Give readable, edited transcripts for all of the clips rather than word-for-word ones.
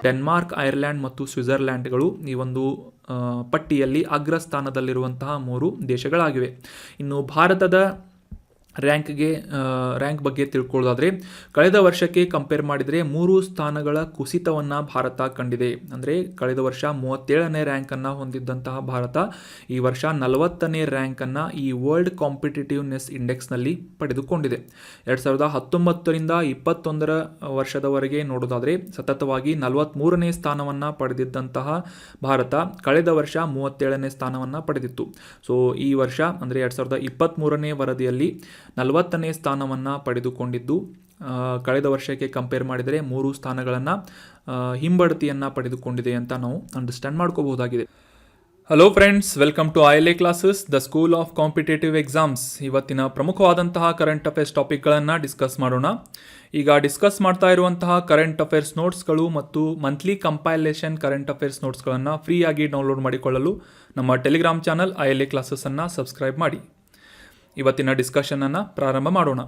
Denmark, Ireland ಮತ್ತು ಸ್ವಿಟ್ಜರ್ಲ್ಯಾಂಡ್ಗಳು ಈ ಒಂದು ಪಟ್ಟಿಯಲ್ಲಿ ಅಗ್ರಸ್ಥಾನದಲ್ಲಿರುವಂತಹ 3 ದೇಶಗಳಾಗಿವೆ. ಇನ್ನು ಭಾರತದ ರ್ಯಾಂಕ್ ಬಗ್ಗೆ ತಿಳ್ಕೊಳ್ಳೋದಾದರೆ ಕಳೆದ ವರ್ಷಕ್ಕೆ ಕಂಪೇರ್ ಮಾಡಿದರೆ 3 ಸ್ಥಾನಗಳ ಕುಸಿತವನ್ನು ಭಾರತ ಕಂಡಿದೆ. ಅಂದರೆ ಕಳೆದ ವರ್ಷ 37ನೇ ರ್ಯಾಂಕನ್ನು ಹೊಂದಿದ್ದಂತಹ ಭಾರತ ಈ ವರ್ಷ 40ನೇ ರ್ಯಾಂಕನ್ನು ಈ ವರ್ಲ್ಡ್ ಕಾಂಪಿಟೇಟಿವ್ನೆಸ್ ಇಂಡೆಕ್ಸ್ನಲ್ಲಿ ಪಡೆದುಕೊಂಡಿದೆ. 2019ರಿಂದ 21ರ ವರ್ಷದವರೆಗೆ ನೋಡೋದಾದರೆ ಸತತವಾಗಿ 43ನೇ ಸ್ಥಾನವನ್ನು ಪಡೆದಿದ್ದಂತಹ ಭಾರತ ಕಳೆದ ವರ್ಷ 37ನೇ ಸ್ಥಾನವನ್ನು ಪಡೆದಿತ್ತು. ಸೊ ಈ ವರ್ಷ ಅಂದರೆ 2023ನೇ ವರದಿಯಲ್ಲಿ 40ನೇ ಸ್ಥಾನವನ್ನು ಪಡೆದುಕೊಂಡಿದ್ದು ಕಳೆದ ವರ್ಷಕ್ಕೆ ಕಂಪೇರ್ ಮಾಡಿದರೆ 3 ಸ್ಥಾನಗಳನ್ನು ಹಿಂಬಡ್ತಿಯನ್ನು ಪಡೆದುಕೊಂಡಿದೆ ಅಂತ ನಾವು ಅಂಡರ್ಸ್ಟ್ಯಾಂಡ್ ಮಾಡ್ಕೋಬಹುದಾಗಿದೆ. Hello friends, welcome to ILA classes, the school of competitive exams. ಇವತ್ತಿನ ಪ್ರಮುಖವಾದಂತಹ ಕರೆಂಟ್ ಅಫೇರ್ಸ್ ಟಾಪಿಕ್ಗಳನ್ನು ಡಿಸ್ಕಸ್ ಮಾಡೋಣ. ಈಗ ಡಿಸ್ಕಸ್ ಮಾಡ್ತಾ ಇರುವಂತಹ ಕರೆಂಟ್ ಅಫೇರ್ಸ್ ನೋಟ್ಸ್ಗಳು ಮತ್ತು ಮಂತ್ಲಿ ಕಂಪೈಲೇಷನ್ ಕರೆಂಟ್ ಅಫೇರ್ಸ್ ನೋಟ್ಸ್ಗಳನ್ನು ಫ್ರೀಯಾಗಿ ಡೌನ್ಲೋಡ್ ಮಾಡಿಕೊಳ್ಳಲು ನಮ್ಮ ಟೆಲಿಗ್ರಾಮ್ ಚಾನಲ್ ILA ಕ್ಲಾಸಸ್ಸನ್ನು ಸಬ್ಸ್ಕ್ರೈಬ್ ಮಾಡಿ. ಇವತ್ತಿನ ಡಿಸ್ಕಷನನ್ನು ಪ್ರಾರಂಭ ಮಾಡೋಣ.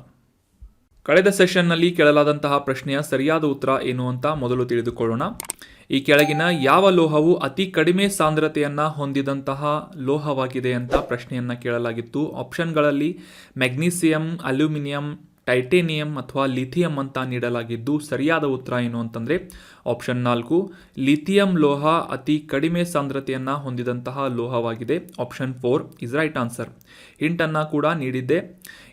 ಕಳೆದ ಸೆಷನ್ನಲ್ಲಿ ಕೇಳಲಾದಂತಹ ಪ್ರಶ್ನೆಯ ಸರಿಯಾದ ಉತ್ತರ ಏನು ಅಂತ ಮೊದಲು ತಿಳಿದುಕೊಳ್ಳೋಣ. ಈ ಕೆಳಗಿನ ಯಾವ ಲೋಹವು ಅತಿ ಕಡಿಮೆ ಸಾಂದ್ರತೆಯನ್ನು ಹೊಂದಿದಂತಹ ಲೋಹವಾಗಿದೆ ಅಂತ ಪ್ರಶ್ನೆಯನ್ನು ಕೇಳಲಾಗಿತ್ತು. ಆಪ್ಷನ್ಗಳಲ್ಲಿ ಮೆಗ್ನೀಸಿಯಂ, ಅಲ್ಯೂಮಿನಿಯಂ, ಟೈಟೇನಿಯಂ ಅಥವಾ ಲಿಥಿಯಂ ಅಂತ ನೀಡಲಾಗಿದ್ದು ಸರಿಯಾದ ಉತ್ತರ ಏನು ಅಂತಂದರೆ ಆಪ್ಷನ್ 4 ಲಿಥಿಯಂ ಲೋಹ ಅತಿ ಕಡಿಮೆ ಸಾಂದ್ರತೆಯನ್ನು ಹೊಂದಿದಂತಹ ಲೋಹವಾಗಿದೆ. Option 4 is right answer. ಹಿಂಟನ್ನು ಕೂಡ ನೀಡಿದ್ದೆ.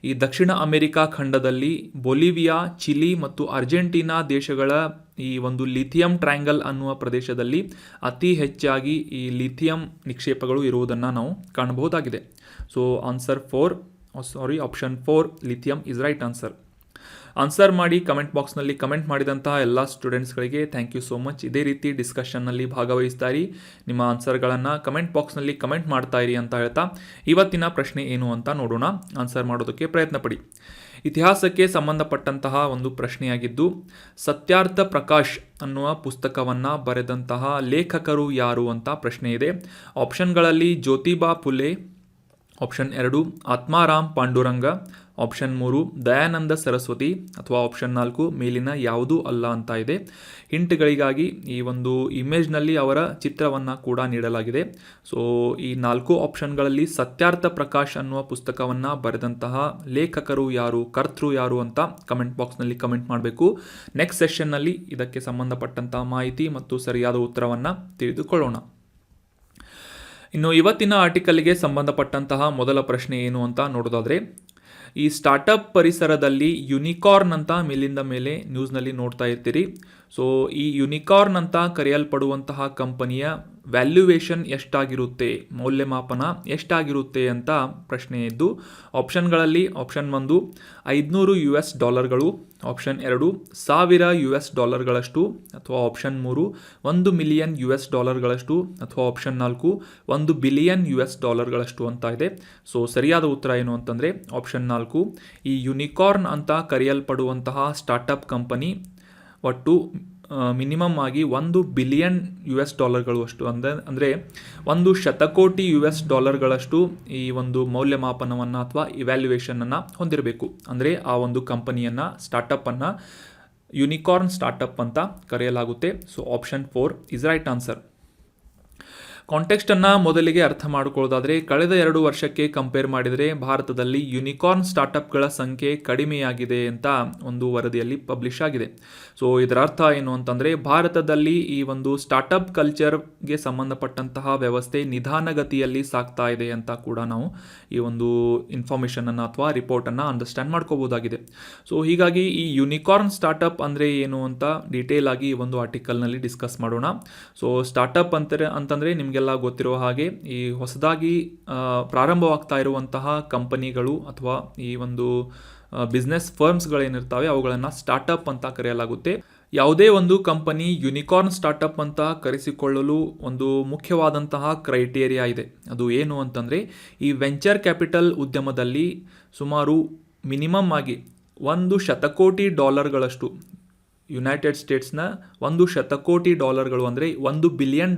ಈ ದಕ್ಷಿಣ ಅಮೆರಿಕಾ ಖಂಡದಲ್ಲಿ ಬೊಲಿವಿಯಾ, ಚಿಲಿ ಮತ್ತು ಅರ್ಜೆಂಟೀನಾ ದೇಶಗಳ ಈ ಒಂದು ಲಿಥಿಯಂ ಟ್ರಯಾಂಗಲ್ ಅನ್ನುವ ಪ್ರದೇಶದಲ್ಲಿ ಅತಿ ಹೆಚ್ಚಾಗಿ ಈ ಲಿಥಿಯಂ ನಿಕ್ಷೇಪಗಳು ಇರುವುದನ್ನು ನಾವು ಕಾಣಬಹುದಾಗಿದೆ. So option 4 lithium is right answer. Answer ಮಾಡಿ ಕಮೆಂಟ್ ಬಾಕ್ಸ್ನಲ್ಲಿ ಕಮೆಂಟ್ ಮಾಡಿದಂತಹ ಎಲ್ಲ ಸ್ಟೂಡೆಂಟ್ಸ್ಗಳಿಗೆ ಥ್ಯಾಂಕ್ ಯು ಸೋ ಮಚ್. ಇದೇ ರೀತಿ ಡಿಸ್ಕಷನ್ನಲ್ಲಿ ಭಾಗವಹಿಸ್ತಾ ಇರಿ, ನಿಮ್ಮ ಆನ್ಸರ್ಗಳನ್ನು ಕಮೆಂಟ್ ಬಾಕ್ಸ್ನಲ್ಲಿ ಕಮೆಂಟ್ ಮಾಡ್ತಾ ಇರಿ ಅಂತ ಹೇಳ್ತಾ ಇವತ್ತಿನ ಪ್ರಶ್ನೆ ಏನು ಅಂತ ನೋಡೋಣ. ಆನ್ಸರ್ ಮಾಡೋದಕ್ಕೆ ಪ್ರಯತ್ನ ಪಡಿ. ಇತಿಹಾಸಕ್ಕೆ ಸಂಬಂಧಪಟ್ಟಂತಹ ಒಂದು ಪ್ರಶ್ನೆಯಾಗಿದ್ದು ಸತ್ಯಾರ್ಥ ಪ್ರಕಾಶ್ ಅನ್ನುವ ಪುಸ್ತಕವನ್ನು ಬರೆದಂತಹ ಲೇಖಕರು ಯಾರು ಅಂತ ಪ್ರಶ್ನೆ ಇದೆ. ಆಪ್ಷನ್ಗಳಲ್ಲಿ ಜ್ಯೋತಿಬಾ ಫುಲೆ, ಆಪ್ಷನ್ 2 ಆತ್ಮಾರಾಮ್ ಪಾಂಡುರಂಗ, ಆಪ್ಷನ್ 3 ದಯಾನಂದ ಸರಸ್ವತಿ ಅಥವಾ ಆಪ್ಷನ್ 4 ಮೇಲಿನ ಯಾವುದೂ ಅಲ್ಲ ಅಂತ ಇದೆ. ಹಿಂಟ್ಗಳಿಗಾಗಿ ಈ ಒಂದು ಇಮೇಜ್ನಲ್ಲಿ ಅವರ ಚಿತ್ರವನ್ನು ಕೂಡ ನೀಡಲಾಗಿದೆ. ಸೊ ಈ 4 ಆಪ್ಷನ್ಗಳಲ್ಲಿ ಸತ್ಯಾರ್ಥ ಪ್ರಕಾಶ್ ಅನ್ನುವ ಪುಸ್ತಕವನ್ನು ಬರೆದಂತಹ ಲೇಖಕರು ಯಾರು, ಕರ್ತೃ ಯಾರು ಅಂತ ಕಮೆಂಟ್ ಬಾಕ್ಸ್ನಲ್ಲಿ ಕಮೆಂಟ್ ಮಾಡಬೇಕು. ನೆಕ್ಸ್ಟ್ ಸೆಷನ್ನಲ್ಲಿ ಇದಕ್ಕೆ ಸಂಬಂಧಪಟ್ಟಂತಹ ಮಾಹಿತಿ ಮತ್ತು ಸರಿಯಾದ ಉತ್ತರವನ್ನು ತಿಳಿದುಕೊಳ್ಳೋಣ. ಇನ್ನು ಇವತ್ತಿನ ಆರ್ಟಿಕಲ್ಗೆ ಸಂಬಂಧಪಟ್ಟಂತಹ ಮೊದಲ ಪ್ರಶ್ನೆ ಏನು ಅಂತ ನೋಡೋದಾದರೆ ಈ ಸ್ಟಾರ್ಟಪ್ ಪರಿಸರದಲ್ಲಿ ಯುನಿಕಾರ್ನ್ ಅಂತ ಮೇಲಿಂದ ಮೇಲೆ ನ್ಯೂಸ್ನಲ್ಲಿ ನೋಡ್ತಾ ಇರ್ತೀರಿ. ಸೊ ಈ ಯುನಿಕಾರ್ನ್ ಅಂತ ಕರೆಯಲ್ಪಡುವಂತಹ ಕಂಪನಿಯ ವ್ಯಾಲ್ಯೂಯೇಷನ್ ಎಷ್ಟಾಗಿರುತ್ತೆ, ಮೌಲ್ಯಮಾಪನ ಎಷ್ಟಾಗಿರುತ್ತೆ ಅಂತ ಪ್ರಶ್ನೆ ಇದ್ದು ಆಪ್ಷನ್ಗಳಲ್ಲಿ ಆಪ್ಷನ್ 1 $500, ಆಪ್ಷನ್ 2 $1,000 ಅಥವಾ ಆಪ್ಷನ್ 3 $1 ಮಿಲಿಯನ್ ಅಥವಾ ಆಪ್ಷನ್ 4 $1 ಬಿಲಿಯನ್ ಅಂತ ಇದೆ. ಸೊ ಸರಿಯಾದ ಉತ್ತರ ಏನು ಅಂತಂದರೆ ಆಪ್ಷನ್ 4 ಈ ಯುನಿಕಾರ್ನ್ ಅಂತ ಕರೆಯಲ್ಪಡುವಂತಹ ಸ್ಟಾರ್ಟಪ್ ಕಂಪನಿ ಒಟ್ಟು ಮಿನಿಮಮ್ ಆಗಿ $1 ಬಿಲಿಯನ್ ಅಷ್ಟು ಅಂದರೆ $1 ಶತಕೋಟಿ ಈ ಒಂದು ಮೌಲ್ಯಮಾಪನವನ್ನು ಅಥವಾ ಇವ್ಯಾಲ್ಯೂಯೇಷನನ್ನು ಹೊಂದಿರಬೇಕು. ಅಂದರೆ ಆ ಒಂದು ಕಂಪನಿಯನ್ನು ಸ್ಟಾರ್ಟಪ್ಪನ್ನು ಯುನಿಕಾರ್ನ್ ಸ್ಟಾರ್ಟಪ್ ಅಂತ ಕರೆಯಲಾಗುತ್ತೆ. So option 4 is right answer. ಕಾಂಟೆಕ್ಸ್ಟನ್ನು ಮೊದಲಿಗೆ ಅರ್ಥ ಮಾಡಿಕೊಳ್ಳೋದಾದರೆ ಕಳೆದ 2 ವರ್ಷಕ್ಕೆ ಕಂಪೇರ್ ಮಾಡಿದರೆ ಭಾರತದಲ್ಲಿ ಯುನಿಕಾರ್ನ್ ಸ್ಟಾರ್ಟಪ್ಗಳ ಸಂಖ್ಯೆ ಕಡಿಮೆಯಾಗಿದೆ ಅಂತ ಒಂದು ವರದಿಯಲ್ಲಿ ಪಬ್ಲಿಷ್ ಆಗಿದೆ. ಸೊ ಇದರ ಅರ್ಥ ಏನು ಅಂತಂದರೆ ಭಾರತದಲ್ಲಿ ಈ ಒಂದು ಸ್ಟಾರ್ಟಪ್ ಕಲ್ಚರ್ಗೆ ಸಂಬಂಧಪಟ್ಟಂತಹ ವ್ಯವಸ್ಥೆ ನಿಧಾನಗತಿಯಲ್ಲಿ ಸಾಗ್ತಾ ಇದೆ ಅಂತ ಕೂಡ ನಾವು ಈ ಒಂದು ಇನ್ಫಾರ್ಮೇಷನನ್ನು ಅಥವಾ ರಿಪೋರ್ಟನ್ನು ಅಂಡರ್ಸ್ಟ್ಯಾಂಡ್ ಮಾಡ್ಕೋಬೋದಾಗಿದೆ. ಸೊ ಹೀಗಾಗಿ ಈ ಯುನಿಕಾರ್ನ್ ಸ್ಟಾರ್ಟಪ್ ಅಂದರೆ ಏನು ಅಂತ ಡೀಟೇಲ್ ಆಗಿ ಈ ಒಂದು ಆರ್ಟಿಕಲ್ನಲ್ಲಿ ಡಿಸ್ಕಸ್ ಮಾಡೋಣ. ಸೊ ಸ್ಟಾರ್ಟಪ್ ಅಂತಂದರೆ ನಿಮಗೆ ಗೊತ್ತಿರುವ ಹಾಗೆ ಈ ಹೊಸದಾಗಿ ಪ್ರಾರಂಭವಾಗ್ತಾ ಇರುವಂತಹ ಕಂಪನಿಗಳು ಅಥವಾ ಈ ಒಂದು ಬಿಸ್ನೆಸ್ ಫರ್ಮ್ಸ್ಗಳೇನಿರ್ತವೆ ಅವುಗಳನ್ನು ಸ್ಟಾರ್ಟಪ್ ಅಂತ ಕರೆಯಲಾಗುತ್ತೆ. ಯಾವುದೇ ಒಂದು ಕಂಪನಿ ಯುನಿಕಾರ್ನ್ ಸ್ಟಾರ್ಟಪ್ ಅಂತ ಕರೆಸಿಕೊಳ್ಳಲು ಒಂದು ಮುಖ್ಯವಾದಂತಹ ಕ್ರೈಟೇರಿಯಾ ಇದೆ. ಅದು ಏನು ಅಂತಂದರೆ ಈ ವೆಂಚರ್ ಕ್ಯಾಪಿಟಲ್ ಉದ್ಯಮದಲ್ಲಿ ಸುಮಾರು ಮಿನಿಮಮ್ ಆಗಿ $1 ಶತಕೋಟಿ ಯುನೈಟೆಡ್ ಸ್ಟೇಟ್ಸ್ನ $100 ಅಂದರೆ $1 ಬಿಲಿಯನ್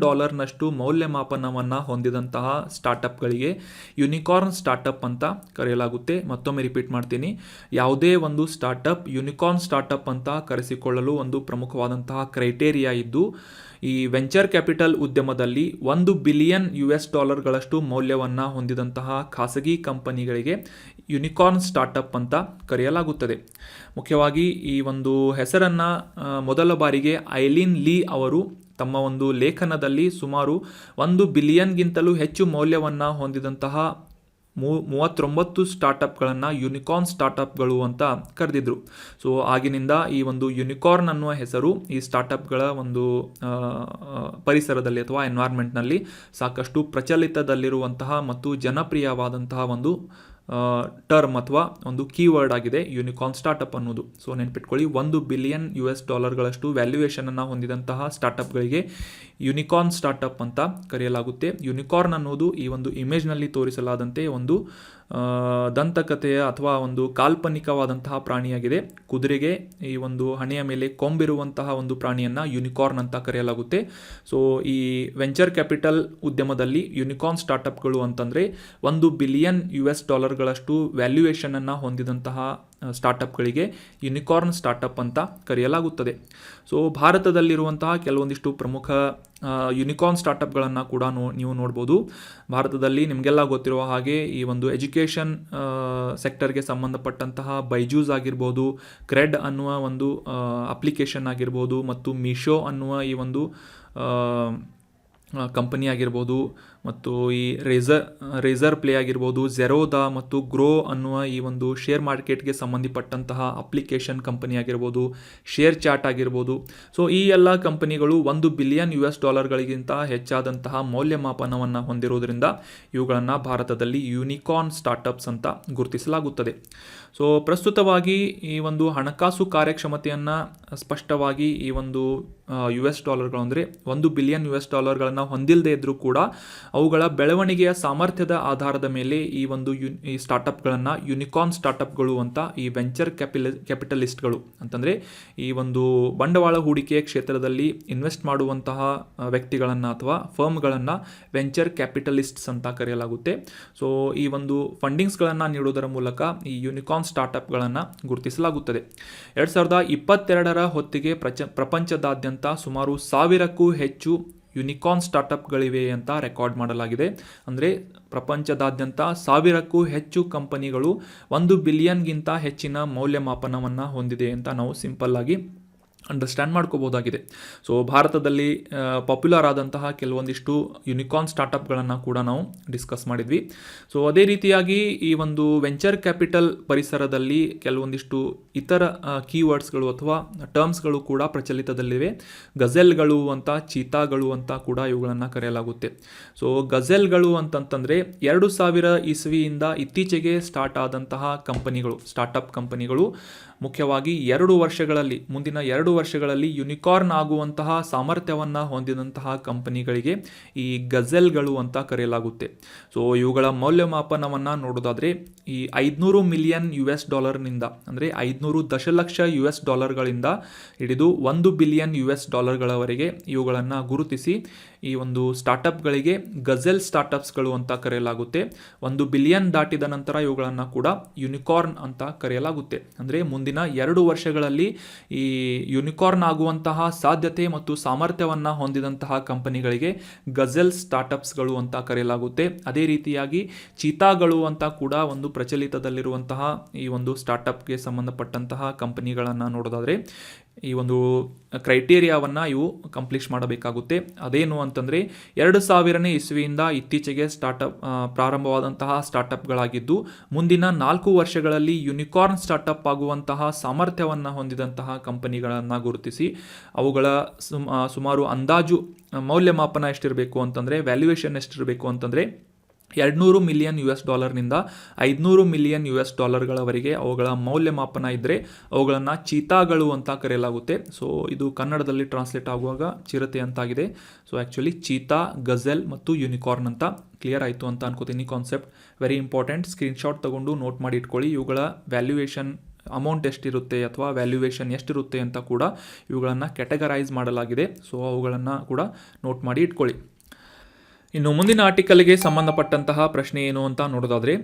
ಮೌಲ್ಯಮಾಪನವನ್ನು ಹೊಂದಿದಂತಹ ಸ್ಟಾರ್ಟಪ್ಗಳಿಗೆ ಯೂನಿಕಾರ್ನ್ ಸ್ಟಾರ್ಟಪ್ ಅಂತ ಕರೆಯಲಾಗುತ್ತೆ. ಮತ್ತೊಮ್ಮೆ ರಿಪೀಟ್ ಮಾಡ್ತೀನಿ, ಯಾವುದೇ ಒಂದು ಸ್ಟಾರ್ಟಪ್ ಯೂನಿಕಾರ್ನ್ ಸ್ಟಾರ್ಟಪ್ ಅಂತ ಕರೆಸಿಕೊಳ್ಳಲು ಒಂದು ಪ್ರಮುಖವಾದಂತಹ ಕ್ರೈಟೇರಿಯಾ ಇದ್ದು, ಈ ವೆಂಚರ್ ಕ್ಯಾಪಿಟಲ್ ಉದ್ಯಮದಲ್ಲಿ $1 ಬಿಲಿಯನ್ ಮೌಲ್ಯವನ್ನು ಹೊಂದಿದಂತಹ ಖಾಸಗಿ ಕಂಪನಿಗಳಿಗೆ ಯೂನಿಕಾರ್ನ್ ಸ್ಟಾರ್ಟಪ್ ಅಂತ ಕರೆಯಲಾಗುತ್ತದೆ. ಮುಖ್ಯವಾಗಿ ಈ ಒಂದು ಹೆಸರನ್ನು ಮೊದಲ ಬಾರಿಗೆ ಐಲೀನ್ ಲೀ ಅವರು ತಮ್ಮ ಒಂದು ಲೇಖನದಲ್ಲಿ ಸುಮಾರು $1 ಬಿಲಿಯನ್ಗಿಂತಲೂ ಹೆಚ್ಚು ಮೌಲ್ಯವನ್ನು ಹೊಂದಿದಂತಹ 39 ಸ್ಟಾರ್ಟಪ್ಗಳನ್ನು ಯೂನಿಕಾರ್ನ್ ಸ್ಟಾರ್ಟಪ್ಗಳು ಅಂತ ಕರೆದಿದ್ರು. ಸೊ ಆಗಿನಿಂದ ಈ ಒಂದು ಯೂನಿಕಾರ್ನ್ ಅನ್ನುವ ಹೆಸರು ಈ ಸ್ಟಾರ್ಟಪ್ಗಳ ಒಂದು ಪರಿಸರದಲ್ಲಿ ಅಥವಾ ಎನ್ವೈರ್ಮೆಂಟ್ನಲ್ಲಿ ಸಾಕಷ್ಟು ಪ್ರಚಲಿತದಲ್ಲಿರುವಂತಹ ಮತ್ತು ಜನಪ್ರಿಯವಾದಂತಹ ಒಂದು ಟರ್ಮ್ ಅಥವಾ ಒಂದು ಕೀವರ್ಡ್ ಆಗಿದೆ ಯೂನಿಕಾರ್ನ್ ಸ್ಟಾರ್ಟಪ್ ಅನ್ನೋದು. ಸೊ ನೆನ್ಪಿಟ್ಕೊಳ್ಳಿ, $1 ಬಿಲಿಯನ್ ವ್ಯಾಲ್ಯೂಯೇಷನನ್ನು ಹೊಂದಿದಂತಹ ಸ್ಟಾರ್ಟಪ್ಗಳಿಗೆ ಯೂನಿಕಾರ್ನ್ ಸ್ಟಾರ್ಟಪ್ ಅಂತ ಕರೆಯಲಾಗುತ್ತೆ. ಯೂನಿಕಾರ್ನ್ ಅನ್ನೋದು ಈ ಒಂದು ಇಮೇಜ್ನಲ್ಲಿ ತೋರಿಸಲಾದಂತೆ ಒಂದು ದಂತಕಥೆಯ ಅಥವಾ ಒಂದು ಕಾಲ್ಪನಿಕವಾದಂತಹ ಪ್ರಾಣಿಯಾಗಿದೆ. ಕುದುರೆಗೆ ಈ ಒಂದು ಹಣೆಯ ಮೇಲೆ ಕೊಂಬಿರುವಂತಹ ಒಂದು ಪ್ರಾಣಿಯನ್ನು ಯೂನಿಕಾರ್ನ್ ಅಂತ ಕರೆಯಲಾಗುತ್ತೆ. ಸೊ ಈ ವೆಂಚರ್ ಕ್ಯಾಪಿಟಲ್ ಉದ್ಯಮದಲ್ಲಿ ಯೂನಿಕಾರ್ನ್ ಸ್ಟಾರ್ಟಪ್ಗಳು ಅಂತಂದರೆ $1 ಬಿಲಿಯನ್ ವ್ಯಾಲ್ಯೂಯೇಷನನ್ನು ಹೊಂದಿದಂತಹ ಸ್ಟಾರ್ಟಪ್ಗಳಿಗೆ ಯೂನಿಕಾರ್ನ್ ಸ್ಟಾರ್ಟಪ್ ಅಂತ ಕರೆಯಲಾಗುತ್ತದೆ. ಸೊ ಭಾರತದಲ್ಲಿರುವಂತಹ ಕೆಲವೊಂದಿಷ್ಟು ಪ್ರಮುಖ ಯೂನಿಕಾರ್ನ್ ಸ್ಟಾರ್ಟಪ್ಗಳನ್ನು ಕೂಡ ನೀವು ನೋಡ್ಬೋದು. ಭಾರತದಲ್ಲಿ ನಿಮಗೆಲ್ಲ ಗೊತ್ತಿರುವ ಹಾಗೆ ಈ ಒಂದು ಎಜುಕೇಷನ್ ಸೆಕ್ಟರ್ಗೆ ಸಂಬಂಧಪಟ್ಟಂತಹ ಬೈಜೂಸ್ ಆಗಿರ್ಬೋದು, ಕ್ರೆಡ್ ಅನ್ನುವ ಒಂದು ಅಪ್ಲಿಕೇಶನ್ ಆಗಿರ್ಬೋದು, ಮತ್ತು ಮೀಶೋ ಅನ್ನುವ ಈ ಒಂದು ಕಂಪನಿ ಆಗಿರ್ಬೋದು, ಮತ್ತು ಈ ರೇಸರ್ ಪ್ಲೇ ಆಗಿರ್ಬೋದು, ಝೆರೋದಾ ಮತ್ತು ಗ್ರೋ ಅನ್ನುವ ಈ ಒಂದು ಶೇರ್ ಮಾರ್ಕೆಟ್ಗೆ ಸಂಬಂಧಪಟ್ಟಂತಹ ಅಪ್ಲಿಕೇಶನ್ ಕಂಪನಿ ಆಗಿರ್ಬೋದು, ಶೇರ್ ಚಾಟ್ ಆಗಿರ್ಬೋದು. ಸೊ ಈ ಎಲ್ಲ ಕಂಪನಿಗಳು $1 ಬಿಲಿಯನ್ ಹೆಚ್ಚಾದಂತಹ ಮೌಲ್ಯಮಾಪನವನ್ನು ಹೊಂದಿರುವುದರಿಂದ ಇವುಗಳನ್ನು ಭಾರತದಲ್ಲಿ ಯೂನಿಕಾರ್ನ್ ಸ್ಟಾರ್ಟಪ್ಸ್ ಅಂತ ಗುರುತಿಸಲಾಗುತ್ತದೆ. ಸೊ ಪ್ರಸ್ತುತವಾಗಿ ಈ ಒಂದು ಹಣಕಾಸು ಕಾರ್ಯಕ್ಷಮತೆಯನ್ನು ಸ್ಪಷ್ಟವಾಗಿ ಈ ಒಂದು $ಗಳು ಅಂದರೆ $1 ಬಿಲಿಯನ್ ಹೊಂದಿಲ್ಲದೆ ಇದ್ದರೂ ಕೂಡ ಅವುಗಳ ಬೆಳವಣಿಗೆಯ ಸಾಮರ್ಥ್ಯದ ಆಧಾರದ ಮೇಲೆ ಈ ಒಂದು ಈ ಸ್ಟಾರ್ಟಪ್ಗಳನ್ನು ಯೂನಿಕಾರ್ನ್ ಸ್ಟಾರ್ಟಪ್ಗಳು ಅಂತ ಈ ವೆಂಚರ್ ಕ್ಯಾಪಿಟಲಿಸ್ಟ್ಗಳು ಅಂತಂದರೆ ಈ ಒಂದು ಬಂಡವಾಳ ಹೂಡಿಕೆಯ ಕ್ಷೇತ್ರದಲ್ಲಿ ಇನ್ವೆಸ್ಟ್ ಮಾಡುವಂತಹ ವ್ಯಕ್ತಿಗಳನ್ನು ಅಥವಾ ಫರ್ಮ್ಗಳನ್ನು ವೆಂಚರ್ ಕ್ಯಾಪಿಟಲಿಸ್ಟ್ಸ್ ಅಂತ ಕರೆಯಲಾಗುತ್ತೆ. ಸೊ ಈ ಒಂದು ಫಂಡಿಂಗ್ಸ್ಗಳನ್ನು ನೀಡುವುದರ ಮೂಲಕ ಈ ಯೂನಿಕಾರ್ನ್ ಸ್ಟಾರ್ಟಪ್ಗಳನ್ನು ಗುರುತಿಸಲಾಗುತ್ತದೆ. 2022 ಹೊತ್ತಿಗೆ ಪ್ರಪಂಚದಾದ್ಯಂತ ಸುಮಾರು 1000ಕ್ಕೂ ಹೆಚ್ಚು ಯೂನಿಕಾರ್ನ್ ಸ್ಟಾರ್ಟಪ್ಗಳಿವೆ ಅಂತ ರೆಕಾರ್ಡ್ ಮಾಡಲಾಗಿದೆ. ಅಂದರೆ ಪ್ರಪಂಚದಾದ್ಯಂತ 1000ಕ್ಕೂ ಹೆಚ್ಚು ಕಂಪನಿಗಳು $1 ಬಿಲಿಯನ್ಗಿಂತ ಹೆಚ್ಚಿನ ಮೌಲ್ಯಮಾಪನವನ್ನು ಹೊಂದಿದೆ ಅಂತ ನಾವು ಸಿಂಪಲ್ ಆಗಿ ಅಂಡರ್ಸ್ಟ್ಯಾಂಡ್ ಮಾಡ್ಕೋಬೋದಾಗಿದೆ. ಸೊ ಭಾರತದಲ್ಲಿ ಪಾಪ್ಯುಲರ್ ಆದಂತಹ ಕೆಲವೊಂದಿಷ್ಟು ಯೂನಿಕಾರ್ನ್ ಸ್ಟಾರ್ಟಪ್ಗಳನ್ನು ಕೂಡ ನಾವು ಡಿಸ್ಕಸ್ ಮಾಡಿದ್ವಿ. ಸೊ ಅದೇ ರೀತಿಯಾಗಿ ಈ ಒಂದು ವೆಂಚರ್ ಕ್ಯಾಪಿಟಲ್ ಪರಿಸರದಲ್ಲಿ ಕೆಲವೊಂದಿಷ್ಟು ಇತರ ಕೀವರ್ಡ್ಸ್ಗಳು ಅಥವಾ ಟರ್ಮ್ಸ್ಗಳು ಕೂಡ ಪ್ರಚಲಿತದಲ್ಲಿವೆ. ಗಜೆಲ್ಗಳು ಅಂತ, ಚೀತಾಗಳು ಅಂತ ಕೂಡ ಇವುಗಳನ್ನು ಕರೆಯಲಾಗುತ್ತೆ. ಸೊ ಗಜೆಲ್ಗಳು ಅಂತಂತಂದರೆ 2000 ಇಸ್ವಿಯಿಂದ ಇತ್ತೀಚೆಗೆ ಸ್ಟಾರ್ಟ್ ಆದಂತಹ ಕಂಪನಿಗಳು, ಸ್ಟಾರ್ಟಪ್ ಕಂಪನಿಗಳು ಮುಖ್ಯವಾಗಿ ಮುಂದಿನ 2 ವರ್ಷಗಳಲ್ಲಿ ಯೂನಿಕಾರ್ನ್ ಆಗುವಂತಹ ಸಾಮರ್ಥ್ಯವನ್ನು ಹೊಂದಿದಂತಹ ಕಂಪನಿಗಳಿಗೆ ಈ ಗಜೆಲ್ಗಳು ಅಂತ ಕರೆಯಲಾಗುತ್ತೆ. ಸೊ ಇವುಗಳ ಮೌಲ್ಯಮಾಪನವನ್ನು ನೋಡೋದಾದರೆ ಈ $500 ಮಿಲಿಯನ್ ನಿಂದ ಅಂದರೆ 500 ದಶಲಕ್ಷ $ಗಳಿಂದ ಹಿಡಿದು $1 ಬಿಲಿಯನ್ $ಗಳವರೆಗೆ ಇವುಗಳನ್ನು ಗುರುತಿಸಿ ಈ ಒಂದು ಸ್ಟಾರ್ಟಪ್ಗಳಿಗೆ ಗಜೆಲ್ ಸ್ಟಾರ್ಟಪ್ಸ್ಗಳು ಅಂತ ಕರೆಯಲಾಗುತ್ತೆ. 1 ಬಿಲಿಯನ್ ದಾಟಿದ ನಂತರ ಇವುಗಳನ್ನು ಕೂಡ ಯೂನಿಕಾರ್ನ್ ಅಂತ ಕರೆಯಲಾಗುತ್ತೆ. ಅಂದರೆ ಮುಂದಿನ 2 ವರ್ಷಗಳಲ್ಲಿ ಈ ಯೂನಿಕಾರ್ನ್ ಆಗುವಂತಹ ಸಾಧ್ಯತೆ ಮತ್ತು ಸಾಮರ್ಥ್ಯವನ್ನು ಹೊಂದಿದಂತಹ ಕಂಪನಿಗಳಿಗೆ ಗಜೆಲ್ ಸ್ಟಾರ್ಟಪ್ಸ್ಗಳು ಅಂತ ಕರೆಯಲಾಗುತ್ತೆ. ಅದೇ ರೀತಿಯಾಗಿ ಚೀತಾಗಳು ಅಂತ ಕೂಡ ಒಂದು ಪ್ರಚಲಿತದಲ್ಲಿರುವಂತಹ ಈ ಒಂದು ಸ್ಟಾರ್ಟಪ್ಗೆ ಸಂಬಂಧಪಟ್ಟಂತಹ ಕಂಪನಿಗಳನ್ನು ನೋಡೋದಾದರೆ ಈ ಒಂದು ಕ್ರೈಟೇರಿಯಾವನ್ನು ಇವು ಕಂಪ್ಲೀಟ್ ಮಾಡಬೇಕಾಗುತ್ತೆ. ಅದೇನು ಅಂತಂದರೆ 2000ನೇ ಇಸ್ವಿಯಿಂದ ಇತ್ತೀಚೆಗೆ ಪ್ರಾರಂಭವಾದಂತಹ ಸ್ಟಾರ್ಟಪ್ಗಳಾಗಿದ್ದು ಮುಂದಿನ 4 ವರ್ಷಗಳಲ್ಲಿ ಯೂನಿಕಾರ್ನ್ ಸ್ಟಾರ್ಟಪ್ ಆಗುವಂತಹ ಸಾಮರ್ಥ್ಯವನ್ನು ಹೊಂದಿದಂತಹ ಕಂಪನಿಗಳನ್ನು ಗುರುತಿಸಿ ಅವುಗಳ ಸುಮಾರು ಅಂದಾಜು ಮೌಲ್ಯಮಾಪನ ಎಷ್ಟಿರಬೇಕು ಅಂತಂದರೆ, ವ್ಯಾಲ್ಯೂಯೇಷನ್ ಎಷ್ಟಿರಬೇಕು ಅಂತಂದರೆ $200 ಮಿಲಿಯನ್ ನಿಂದ $500 ಮಿಲಿಯನ್ ಗಳವರೆಗೆ ಅವುಗಳ ಮೌಲ್ಯಮಾಪನ ಇದ್ದರೆ ಅವುಗಳನ್ನು ಚೀತಾಗಳು ಅಂತ ಕರೆಯಲಾಗುತ್ತೆ. ಸೊ ಇದು ಕನ್ನಡದಲ್ಲಿ ಟ್ರಾನ್ಸ್ಲೇಟ್ ಆಗುವಾಗ ಚಿರತೆ ಅಂತಾಗಿದೆ. ಸೊ ಆ್ಯಕ್ಚುಲಿ ಚೀತಾ, ಗಜೆಲ್ ಮತ್ತು ಯೂನಿಕಾರ್ನ್ ಅಂತ ಕ್ಲಿಯರ್ ಆಯಿತು ಅಂತ ಅನ್ಕೋತೀನಿ. Concept very important. ಸ್ಕ್ರೀನ್ಶಾಟ್ ತಗೊಂಡು ನೋಟ್ ಮಾಡಿ ಇಟ್ಕೊಳ್ಳಿ. ಇವುಗಳ ವ್ಯಾಲ್ಯೂಯೇಷನ್ ಅಮೌಂಟ್ ಎಷ್ಟಿರುತ್ತೆ ಅಥವಾ ವ್ಯಾಲ್ಯೂಯೇಷನ್ ಎಷ್ಟಿರುತ್ತೆ ಅಂತ ಕೂಡ ಇವುಗಳನ್ನು ಕ್ಯಾಟಗರೈಸ್ ಮಾಡಲಾಗಿದೆ. ಸೊ ಅವುಗಳನ್ನು ಕೂಡ ನೋಟ್ ಮಾಡಿ ಇಟ್ಕೊಳ್ಳಿ. ಇನ್ನು ಮುಂದಿನ ಆರ್ಟಿಕಲ್ಗೆ ಸಂಬಂಧಪಟ್ಟಂತಹ ಪ್ರಶ್ನೆ ಏನು ಅಂತ ನೋಡೋದಾದರೆ,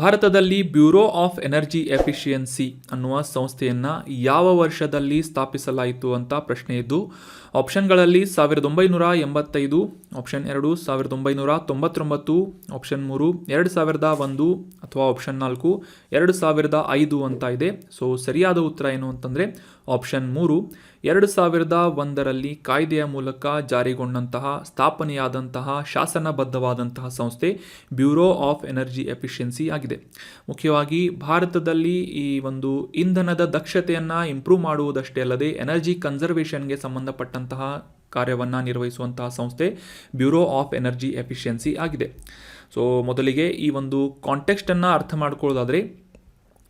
ಭಾರತದಲ್ಲಿ ಬ್ಯೂರೋ ಆಫ್ ಎನರ್ಜಿ ಎಫಿಷಿಯನ್ಸಿ ಅನ್ನುವ ಸಂಸ್ಥೆಯನ್ನು ಯಾವ ವರ್ಷದಲ್ಲಿ ಸ್ಥಾಪಿಸಲಾಯಿತು ಅಂತ ಪ್ರಶ್ನೆ ಇದ್ದು, ಆಪ್ಷನ್ಗಳಲ್ಲಿ 1985, ಆಪ್ಷನ್ 2 1999, ಆಪ್ಷನ್ 3 2001 ಅಥವಾ ಆಪ್ಷನ್ 4 2005 ಅಂತ ಇದೆ. ಸೊ ಸರಿಯಾದ ಉತ್ತರ ಏನು ಅಂತಂದರೆ ಆಪ್ಷನ್ 3 2001ರಲ್ಲಿ ಕಾಯ್ದೆಯ ಮೂಲಕ ಜಾರಿಗೊಂಡಂತಹ ಸ್ಥಾಪನೆಯಾದಂತಹ ಶಾಸನಬದ್ಧವಾದಂತಹ ಸಂಸ್ಥೆ ಬ್ಯೂರೋ ಆಫ್ ಎನರ್ಜಿ ಎಫಿಷಿಯನ್ಸಿ ಆಗಿದೆ. ಮುಖ್ಯವಾಗಿ ಭಾರತದಲ್ಲಿ ಈ ಒಂದು ಇಂಧನದ ದಕ್ಷತೆಯನ್ನು ಇಂಪ್ರೂವ್ ಮಾಡುವುದಷ್ಟೇ ಅಲ್ಲದೆ ಎನರ್ಜಿ ಕನ್ಸರ್ವೇಷನ್ಗೆ ಸಂಬಂಧಪಟ್ಟಂತಹ ಕಾರ್ಯವನ್ನು ನಿರ್ವಹಿಸುವಂತಹ ಸಂಸ್ಥೆ ಬ್ಯೂರೋ ಆಫ್ ಎನರ್ಜಿ ಎಫಿಷಿಯನ್ಸಿ ಆಗಿದೆ. ಸೊ ಮೊದಲಿಗೆ ಈ ಒಂದು ಕಾಂಟೆಕ್ಸ್ಟನ್ನು ಅರ್ಥ ಮಾಡ್ಕೊಳ್ಳೋದಾದರೆ,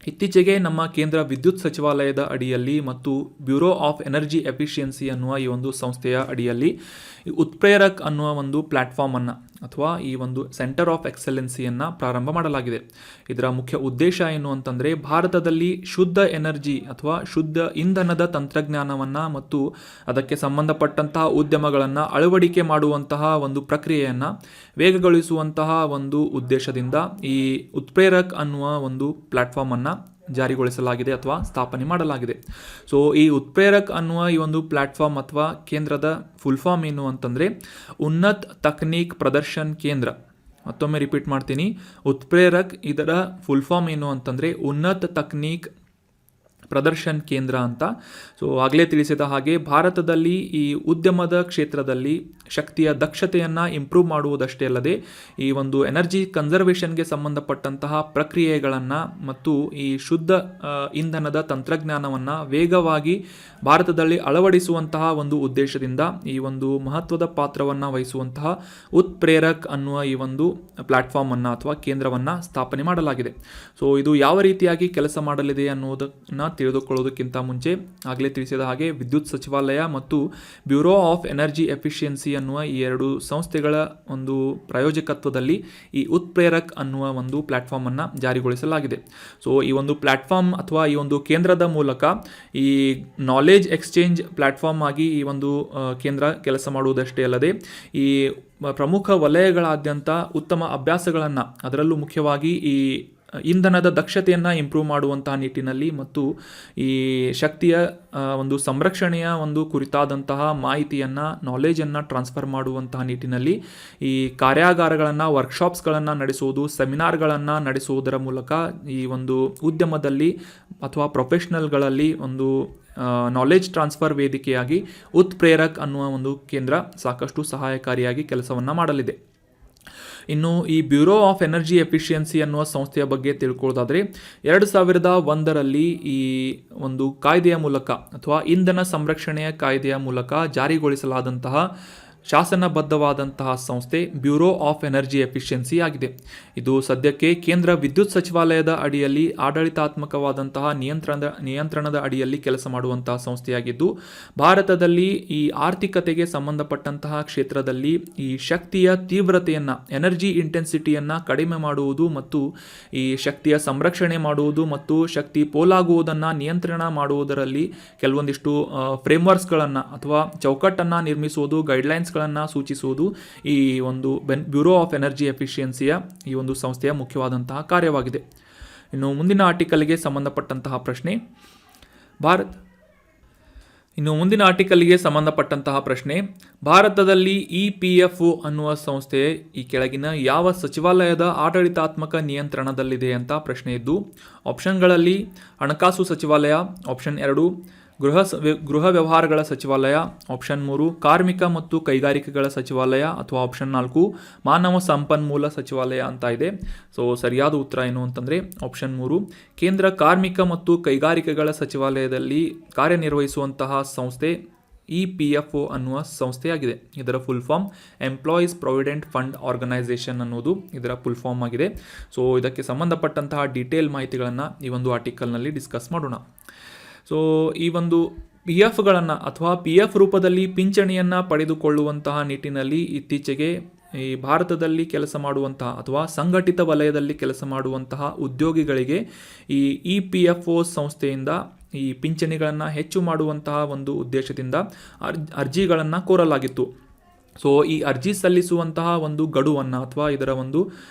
ಇತ್ತೀಚೆಗೆ ನಮ್ಮ ಕೇಂದ್ರ ವಿದ್ಯುತ್ ಸಚಿವಾಲಯದ ಅಡಿಯಲ್ಲಿ ಮತ್ತು ಬ್ಯೂರೋ ಆಫ್ ಎನರ್ಜಿ ಎಫಿಷಿಯನ್ಸಿ ಅನ್ನುವ ಈ ಒಂದು ಸಂಸ್ಥೆಯ ಅಡಿಯಲ್ಲಿ ಉತ್ಪ್ರೇರಕ್ ಅನ್ನುವ ಒಂದು ಪ್ಲ್ಯಾಟ್ಫಾರ್ಮನ್ನು ಅಥವಾ ಈ ಒಂದು ಸೆಂಟರ್ ಆಫ್ ಎಕ್ಸಲೆನ್ಸಿಯನ್ನು ಪ್ರಾರಂಭ ಮಾಡಲಾಗಿದೆ. ಇದರ ಮುಖ್ಯ ಉದ್ದೇಶ ಏನು ಅಂತಂದರೆ, ಭಾರತದಲ್ಲಿ ಶುದ್ಧ ಎನರ್ಜಿ ಅಥವಾ ಶುದ್ಧ ಇಂಧನದ ತಂತ್ರಜ್ಞಾನವನ್ನು ಮತ್ತು ಅದಕ್ಕೆ ಸಂಬಂಧಪಟ್ಟಂತಹ ಉದ್ಯಮಗಳನ್ನು ಅಳವಡಿಕೆ ಮಾಡುವಂತಹ ಒಂದು ಪ್ರಕ್ರಿಯೆಯನ್ನು ವೇಗಗೊಳಿಸುವಂತಹ ಒಂದು ಉದ್ದೇಶದಿಂದ ಈ ಉತ್ಪ್ರೇರಕ್ ಅನ್ನುವ ಒಂದು ಪ್ಲ್ಯಾಟ್ಫಾರ್ಮನ್ನು ಜಾರಿಗೊಳಿಸಲಾಗಿದೆ ಅಥವಾ ಸ್ಥಾಪನೆ ಮಾಡಲಾಗಿದೆ. ಸೊ ಈ ಉತ್ಪ್ರೇರಕ್ ಅನ್ನುವ ಈ ಒಂದು ಪ್ಲ್ಯಾಟ್ಫಾರ್ಮ್ ಅಥವಾ ಕೇಂದ್ರದ ಫುಲ್ ಫಾರ್ಮ್ ಏನು ಅಂತಂದರೆ ಉನ್ನತ್ ತಕ್ನೀಕ್ ಪ್ರದರ್ಶನ್ ಕೇಂದ್ರ. ಮತ್ತೊಮ್ಮೆ ರಿಪೀಟ್ ಮಾಡ್ತೀನಿ, ಉತ್ಪ್ರೇರಕ್ ಇದರ ಫುಲ್ ಫಾರ್ಮ್ ಏನು ಅಂತಂದರೆ ಉನ್ನತ್ ತಕ್ನೀಕ್ ಪ್ರದರ್ಶನ್ ಕೇಂದ್ರ ಅಂತ. ಸೊ ಆಗಲೇ ತಿಳಿಸಿದ ಹಾಗೆ ಭಾರತದಲ್ಲಿ ಈ ಉದ್ಯಮದ ಕ್ಷೇತ್ರದಲ್ಲಿ ಶಕ್ತಿಯ ದಕ್ಷತೆಯನ್ನು ಇಂಪ್ರೂವ್ ಮಾಡುವುದಷ್ಟೇ ಅಲ್ಲದೆ ಈ ಒಂದು ಎನರ್ಜಿ ಕನ್ಸರ್ವೇಷನ್ಗೆ ಸಂಬಂಧಪಟ್ಟಂತಹ ಪ್ರಕ್ರಿಯೆಗಳನ್ನು ಮತ್ತು ಈ ಶುದ್ಧ ಇಂಧನದ ತಂತ್ರಜ್ಞಾನವನ್ನು ವೇಗವಾಗಿ ಭಾರತದಲ್ಲಿ ಅಳವಡಿಸುವಂತಹ ಒಂದು ಉದ್ದೇಶದಿಂದ ಈ ಒಂದು ಮಹತ್ವದ ಪಾತ್ರವನ್ನು ವಹಿಸುವಂತಹ ಉತ್ಪ್ರೇರಕ್ ಅನ್ನುವ ಈ ಒಂದು ಪ್ಲ್ಯಾಟ್ಫಾರ್ಮನ್ನು ಅಥವಾ ಕೇಂದ್ರವನ್ನು ಸ್ಥಾಪನೆ ಮಾಡಲಾಗಿದೆ. ಸೊ ಇದು ಯಾವ ರೀತಿಯಾಗಿ ಕೆಲಸ ಮಾಡಲಿದೆ ಅನ್ನೋದನ್ನು ತಿಳಿದುಕೊಳ್ಳೋದಕ್ಕಿಂತ ಮುಂಚೆ ಆಗಲೇ ತಿಳಿಸಿದ ಹಾಗೆ ವಿದ್ಯುತ್ ಸಚಿವಾಲಯ ಮತ್ತು ಬ್ಯೂರೋ ಆಫ್ ಎನರ್ಜಿ ಎಫಿಷಿಯನ್ಸಿ ಅನ್ನುವ ಈ ಎರಡು ಸಂಸ್ಥೆಗಳ ಒಂದು ಪ್ರಾಯೋಜಕತ್ವದಲ್ಲಿ ಈ ಉತ್ಪ್ರೇರಕ್ ಅನ್ನುವ ಒಂದು ಪ್ಲ್ಯಾಟ್ಫಾರ್ಮನ್ನು ಜಾರಿಗೊಳಿಸಲಾಗಿದೆ. ಸೊ ಈ ಒಂದು ಪ್ಲ್ಯಾಟ್ಫಾರ್ಮ್ ಅಥವಾ ಈ ಒಂದು ಕೇಂದ್ರದ ಮೂಲಕ ಈ ನಾಲೆಜ್ ಎಕ್ಸ್ಚೇಂಜ್ ಪ್ಲ್ಯಾಟ್ಫಾರ್ಮ್ ಆಗಿ ಈ ಒಂದು ಕೇಂದ್ರ ಕೆಲಸ ಮಾಡುವುದಷ್ಟೇ ಅಲ್ಲದೆ ಈ ಪ್ರಮುಖ ವಲಯಗಳಾದ್ಯಂತ ಉತ್ತಮ ಅಭ್ಯಾಸಗಳನ್ನು, ಅದರಲ್ಲೂ ಮುಖ್ಯವಾಗಿ ಈ ಇಂಧನದ ದಕ್ಷತೆಯನ್ನು ಇಂಪ್ರೂವ್ ಮಾಡುವಂತಹ ನಿಟ್ಟಿನಲ್ಲಿ ಮತ್ತು ಈ ಶಕ್ತಿಯ ಒಂದು ಸಂರಕ್ಷಣೆಯ ಒಂದು ಕುರಿತಾದಂತಹ ಮಾಹಿತಿಯನ್ನು, ನಾಲೆಜನ್ನು ಟ್ರಾನ್ಸ್ಫರ್ ಮಾಡುವಂತಹ ನಿಟ್ಟಿನಲ್ಲಿ ಈ ಕಾರ್ಯಾಗಾರಗಳನ್ನು, ವರ್ಕ್ಶಾಪ್ಸ್ಗಳನ್ನು ನಡೆಸುವುದು, ಸೆಮಿನಾರ್ಗಳನ್ನು ನಡೆಸುವುದರ ಮೂಲಕ ಈ ಒಂದು ಉದ್ಯಮದಲ್ಲಿ ಅಥವಾ ಪ್ರೊಫೆಷ್ನಲ್ಗಳಲ್ಲಿ ಒಂದು ನಾಲೆಜ್ ಟ್ರಾನ್ಸ್ಫರ್ ವೇದಿಕೆಯಾಗಿ ಉತ್ಪ್ರೇರಕ್ ಅನ್ನುವ ಒಂದು ಕೇಂದ್ರ ಸಾಕಷ್ಟು ಸಹಾಯಕಾರಿಯಾಗಿ ಕೆಲಸವನ್ನು ಮಾಡಲಿದೆ. ಇನ್ನು ಈ ಬ್ಯೂರೋ ಆಫ್ ಎನರ್ಜಿ ಎಫಿಷಿಯನ್ಸಿ ಅನ್ನುವ ಸಂಸ್ಥೆಯ ಬಗ್ಗೆ ತಿಳ್ಕೊಳ್ಳೋದಾದರೆ 2001ರಲ್ಲಿ ಈ ಒಂದು ಕಾಯ್ದೆಯ ಮೂಲಕ ಅಥವಾ ಇಂಧನ ಸಂರಕ್ಷಣೆಯ ಕಾಯ್ದೆಯ ಮೂಲಕ ಜಾರಿಗೊಳಿಸಲಾದಂತಹ ಶಾಸನಬದ್ಧವಾದಂತಹ ಸಂಸ್ಥೆ ಬ್ಯೂರೋ ಆಫ್ ಎನರ್ಜಿ ಎಫಿಷಿಯನ್ಸಿ ಆಗಿದೆ. ಇದು ಸದ್ಯಕ್ಕೆ ಕೇಂದ್ರ ವಿದ್ಯುತ್ ಸಚಿವಾಲಯದ ಅಡಿಯಲ್ಲಿ ಆಡಳಿತಾತ್ಮಕವಾದಂತಹ ನಿಯಂತ್ರಣದ ಅಡಿಯಲ್ಲಿ ಕೆಲಸ ಮಾಡುವಂತಹ ಸಂಸ್ಥೆಯಾಗಿದ್ದು, ಭಾರತದಲ್ಲಿ ಈ ಆರ್ಥಿಕತೆಗೆ ಸಂಬಂಧಪಟ್ಟಂತಹ ಕ್ಷೇತ್ರದಲ್ಲಿ ಈ ಶಕ್ತಿಯ ತೀವ್ರತೆಯನ್ನು, ಎನರ್ಜಿ ಇಂಟೆನ್ಸಿಟಿಯನ್ನು ಕಡಿಮೆ ಮಾಡುವುದು ಮತ್ತು ಈ ಶಕ್ತಿಯ ಸಂರಕ್ಷಣೆ ಮಾಡುವುದು ಮತ್ತು ಶಕ್ತಿ ಪೋಲಾಗುವುದನ್ನು ನಿಯಂತ್ರಣ ಮಾಡುವುದರಲ್ಲಿ ಕೆಲವೊಂದಿಷ್ಟು ಫ್ರೇಮ್ವರ್ಕ್ಸ್ಗಳನ್ನು ಅಥವಾ ಚೌಕಟ್ಟನ್ನು ನಿರ್ಮಿಸುವುದು, ಗೈಡ್ಲೈನ್ಸ್ ಸೂಚಿಸುವುದು ಈ ಒಂದು ಬ್ಯೂರೋ ಆಫ್ ಎನರ್ಜಿ ಎಫಿಷಿಯನ್ಸಿಯ ಈ ಒಂದು ಸಂಸ್ಥೆಯ ಮುಖ್ಯವಾದಂತಹ ಕಾರ್ಯವಾಗಿದೆ. ಇನ್ನು ಮುಂದಿನ ಆರ್ಟಿಕಲ್ಗೆ ಸಂಬಂಧಪಟ್ಟಂತಹ ಪ್ರಶ್ನೆ, ಭಾರತದಲ್ಲಿ EPFO ಅನ್ನುವ ಸಂಸ್ಥೆ ಈ ಕೆಳಗಿನ ಯಾವ ಸಚಿವಾಲಯದ ಆಡಳಿತಾತ್ಮಕ ನಿಯಂತ್ರಣದಲ್ಲಿದೆ ಅಂತ ಪ್ರಶ್ನೆ ಇದ್ದು, ಆಪ್ಷನ್ಗಳಲ್ಲಿ ಹಣಕಾಸು ಸಚಿವಾಲಯ, ಆಪ್ಷನ್ 2 ಗೃಹ ವ್ಯವಹಾರಗಳ ಸಚಿವಾಲಯ, ಆಪ್ಷನ್ 3 ಕಾರ್ಮಿಕ ಮತ್ತು ಕೈಗಾರಿಕೆಗಳ ಸಚಿವಾಲಯ ಅಥವಾ ಆಪ್ಷನ್ 4 ಮಾನವ ಸಂಪನ್ಮೂಲ ಸಚಿವಾಲಯ ಅಂತ ಇದೆ. ಸೊ ಸರಿಯಾದ ಉತ್ತರ ಏನು ಅಂತಂದರೆ ಆಪ್ಷನ್ 3 ಕೇಂದ್ರ ಕಾರ್ಮಿಕ ಮತ್ತು ಕೈಗಾರಿಕೆಗಳ ಸಚಿವಾಲಯದಲ್ಲಿ ಕಾರ್ಯನಿರ್ವಹಿಸುವಂತಹ ಸಂಸ್ಥೆ EPFO ಅನ್ನುವ ಸಂಸ್ಥೆಯಾಗಿದೆ. ಇದರ full form employees provident fund organisation ಅನ್ನೋದು ಇದರ ಫುಲ್ ಫಾರ್ಮ್ ಆಗಿದೆ. ಸೊ ಇದಕ್ಕೆ ಸಂಬಂಧಪಟ್ಟಂತಹ ಡೀಟೇಲ್ ಮಾಹಿತಿಗಳನ್ನು ಈ ಒಂದು ಆರ್ಟಿಕಲ್ನಲ್ಲಿ ಡಿಸ್ಕಸ್ ಮಾಡೋಣ. ಸೊ ಈ ಒಂದು PFಗಳನ್ನು ಅಥವಾ PF ರೂಪದಲ್ಲಿ ಪಿಂಚಣಿಯನ್ನು ಪಡೆದುಕೊಳ್ಳುವಂತಹ ನಿಟ್ಟಿನಲ್ಲಿ ಇತ್ತೀಚೆಗೆ ಈ ಭಾರತದಲ್ಲಿ ಕೆಲಸ ಮಾಡುವಂತಹ ಅಥವಾ ಸಂಘಟಿತ ವಲಯದಲ್ಲಿ ಕೆಲಸ ಮಾಡುವಂತಹ ಉದ್ಯೋಗಿಗಳಿಗೆ ಈ EPFO ಸಂಸ್ಥೆಯಿಂದ ಈ ಪಿಂಚಣಿಗಳನ್ನು ಹೆಚ್ಚು ಮಾಡುವಂತಹ ಒಂದು ಉದ್ದೇಶದಿಂದ ಅರ್ಜಿಗಳನ್ನು ಕೋರಲಾಗಿತ್ತು. ಸೊ ಈ ಅರ್ಜಿ ಸಲ್ಲಿಸುವಂತಹ ಒಂದು ಗಡುವನ್ನು ಅಥವಾ ಇದರ ಒಂದು